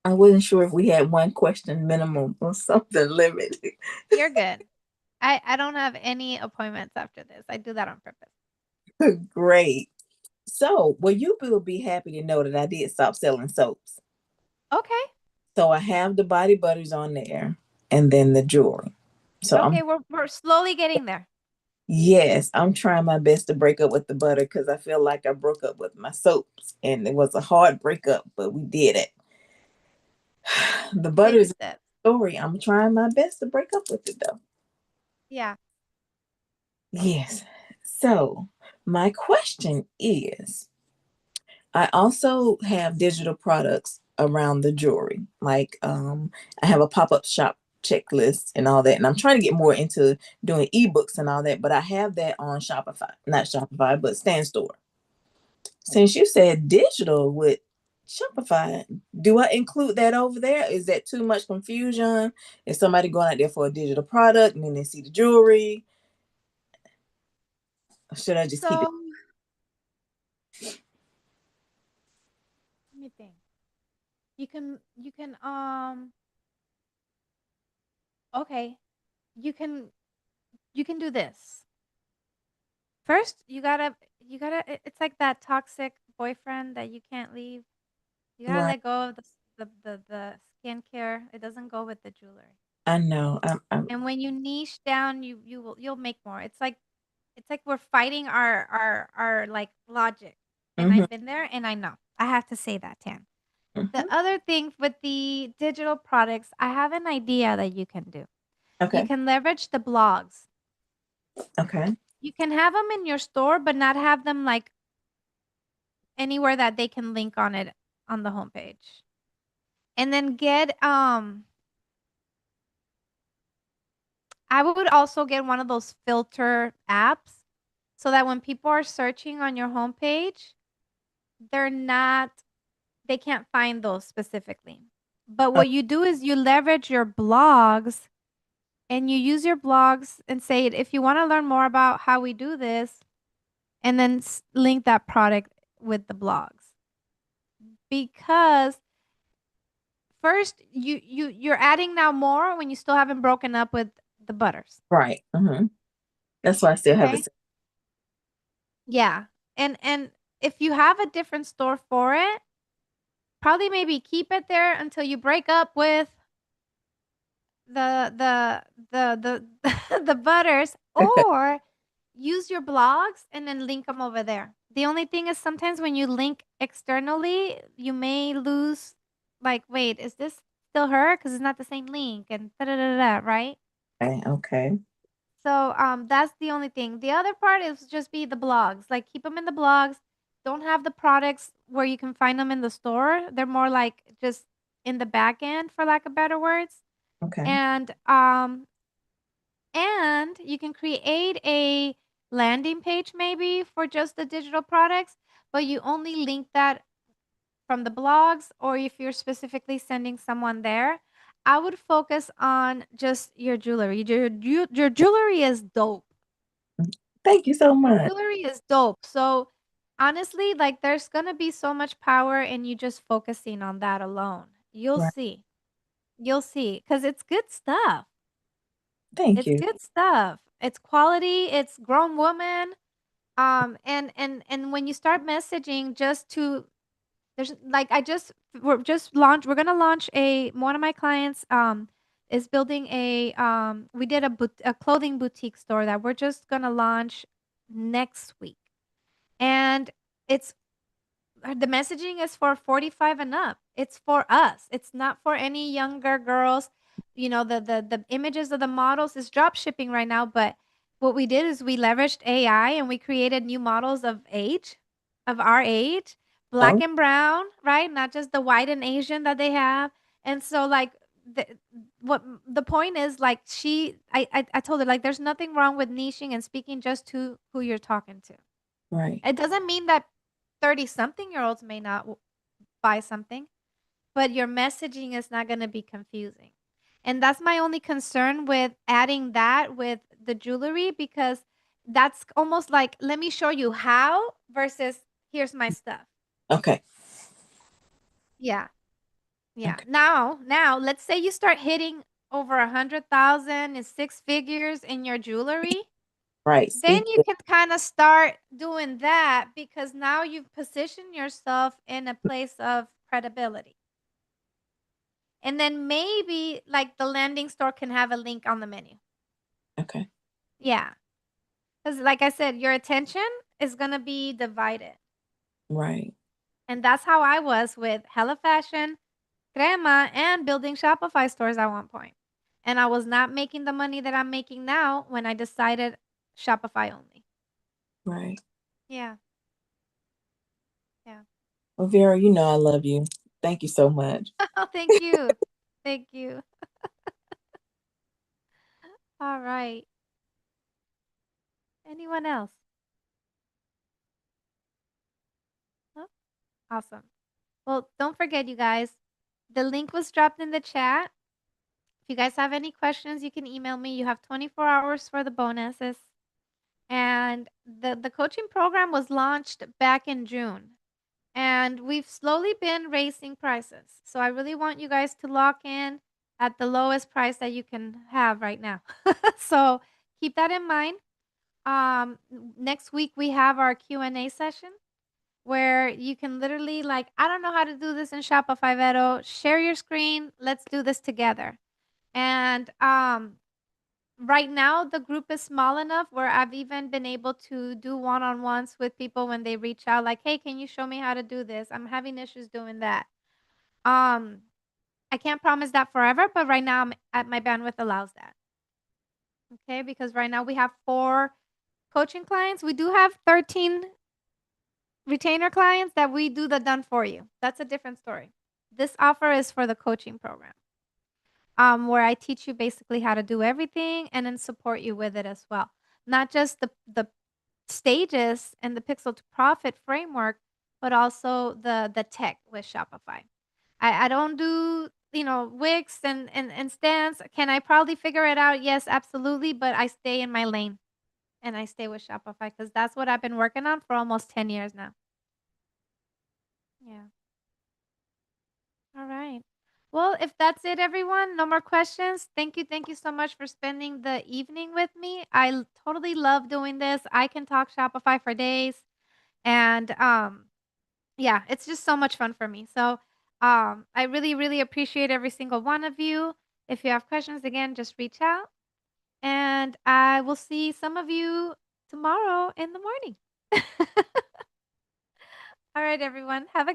S2: I wasn't sure if we had one question minimum or something limited.
S1: You're good. I don't have any appointments after this. I do that on purpose.
S2: Great. So, well, you will be happy to know that I did stop selling soaps.
S1: Okay.
S2: So I have the body butters on there and then the jewelry. So I'm
S1: Okay, we're slowly getting there.
S2: yes, I'm trying my best to break up with the butter because I feel like I broke up with my soaps and it was a hard breakup, but we did it. The butter
S1: Baby
S2: is
S1: steps.
S2: a story. I'm trying my best to break up with it though.
S1: Yeah.
S2: Yes. So my question is I also have digital products around the jewelry. Like I have a pop-up shop checklist and all that. And I'm trying to get more into doing ebooks and all that, but I have that on Shopify. Not Shopify, but Stand Store. Since you said digital with Shopify, do I include that over there? Is that too much confusion? Is somebody going out there for a digital product and then they see the jewelry? Or should I just keep it?
S1: So let me think. You can okay. You can you can do this. First, it's like that toxic boyfriend that you can't leave. You gotta
S2: Right.
S1: let go of the skincare. It doesn't go with the jewelry.
S2: I know.
S1: And when you niche down, you'll make more. It's like we're fighting our like logic. And
S2: mhm,
S1: I've been there and I know. I have to say that, Tan. The
S2: mhm.
S1: other thing with the digital products, I have an idea that you can do. You
S2: Okay.
S1: can leverage the blogs.
S2: Okay.
S1: You can have them in your store, but not have them like anywhere that they can link on it on the homepage. And then I would also get one of those filter apps so that when people are searching on your homepage, they're not they can't find those specifically. But
S2: Oh,
S1: what you do is you leverage your blogs and you use your blogs and say, if you want to learn more about how we do this, and then link that product with the blogs. Because first, you're adding now more when you still haven't broken up with the butters.
S2: right. That's why I still have
S1: Okay.
S2: it.
S1: Yeah. And if you have a different store for it, probably maybe keep it there until you break up with the the butters, or use your blogs and then link them over there. The only thing is sometimes when you link externally, you may lose, like, wait, is this still her? Because it's not the same link and da da da da, right?
S2: Okay. Okay.
S1: So that's the only thing. The other part is just be the blogs. Like keep them in the blogs. Don't have the products where you can find them in the store. They're more like just in the back end, for lack of better words.
S2: Okay.
S1: And you can create a landing page maybe for just the digital products, but you only link that from the blogs, or if you're specifically sending someone there, I would focus on just your jewelry. Your jewelry is dope.
S2: Thank you so
S1: Your
S2: much.
S1: jewelry is dope. So honestly, like there's gonna be so much power in you just focusing on that alone. You'll
S2: Right.
S1: see. You'll see. Cause it's good stuff.
S2: Thank
S1: It's
S2: you.
S1: good stuff. It's quality, it's grown woman. And when you start messaging just to there's like we're gonna launch a one of my clients is building a we did a clothing boutique store that we're just gonna launch next week. And it's the messaging is for 45 and up. It's for us. It's not for any younger girls. You know, the images of the models is drop shipping right now, but what we did is we leveraged AI and we created new models of our age, black
S2: Oh,
S1: and brown, right? Not just the white and Asian that they have. And so like the what the point is like I told her like there's nothing wrong with niching and speaking just to who you're talking to.
S2: right.
S1: It doesn't mean that 30 something year olds may not buy something, but your messaging is not going to be confusing. And that's my only concern with adding that with the jewelry because that's almost like, let me show you how versus here's my stuff.
S2: Okay.
S1: Yeah. Yeah.
S2: Okay.
S1: Now, let's say you start hitting over 100,000 and six figures in your jewelry.
S2: Right.
S1: Then
S2: Speak.
S1: you can kind of start doing that because now you've positioned yourself in a place of credibility. And then maybe like the landing store can have a link on the menu.
S2: Okay.
S1: Yeah. Because like I said, your attention is going to be divided.
S2: Right.
S1: And that's how I was with Hella Fashion, Crema, and building Shopify stores at one point. And I was not making the money that I'm making now when I decided Shopify only.
S2: Right.
S1: Yeah. Yeah.
S2: Well, Vera, you know I love you. Thank you so much.
S1: Oh, thank you. Thank you. All right. Anyone else? Oh, awesome. Well, don't forget, you guys, the link was dropped in the chat. If you guys have any questions, you can email me. You have 24 hours for the bonuses. And the coaching program was launched back in June. And we've slowly been raising prices. So I really want you guys to lock in at the lowest price that you can have right now. So keep that in mind. Next week we have our Q&A session where you can literally like, I don't know how to do this in Shopify, Vero. Share your screen. Let's do this together. And right now the group is small enough where I've even been able to do one-on-ones with people when they reach out like, "Hey, can you show me how to do this? I'm having issues doing that." Um, I can't promise that forever, but right now I'm at my bandwidth allows that. Okay? Because right now we have 4 coaching clients. We do have 13 retainer clients that we do the done for you. That's a different story. This offer is for the coaching program. Where I teach you basically how to do everything and then support you with it as well. Not just the stages and the pixel to profit framework, but also the tech with Shopify. I don't do, Wix and stands. Can I probably figure it out? Yes, absolutely. But I stay in my lane and I stay with Shopify because that's what I've been working on for almost 10 years now. Yeah. All right. Well, if that's it, everyone, no more questions. Thank you. Thank you so much for spending the evening with me. Totally love doing this. I can talk Shopify for days. And yeah, it's just so much fun for me. So I really, really appreciate every single one of you. If you have questions, again, just reach out. And I will see some of you tomorrow in the morning. All right, everyone. Have a good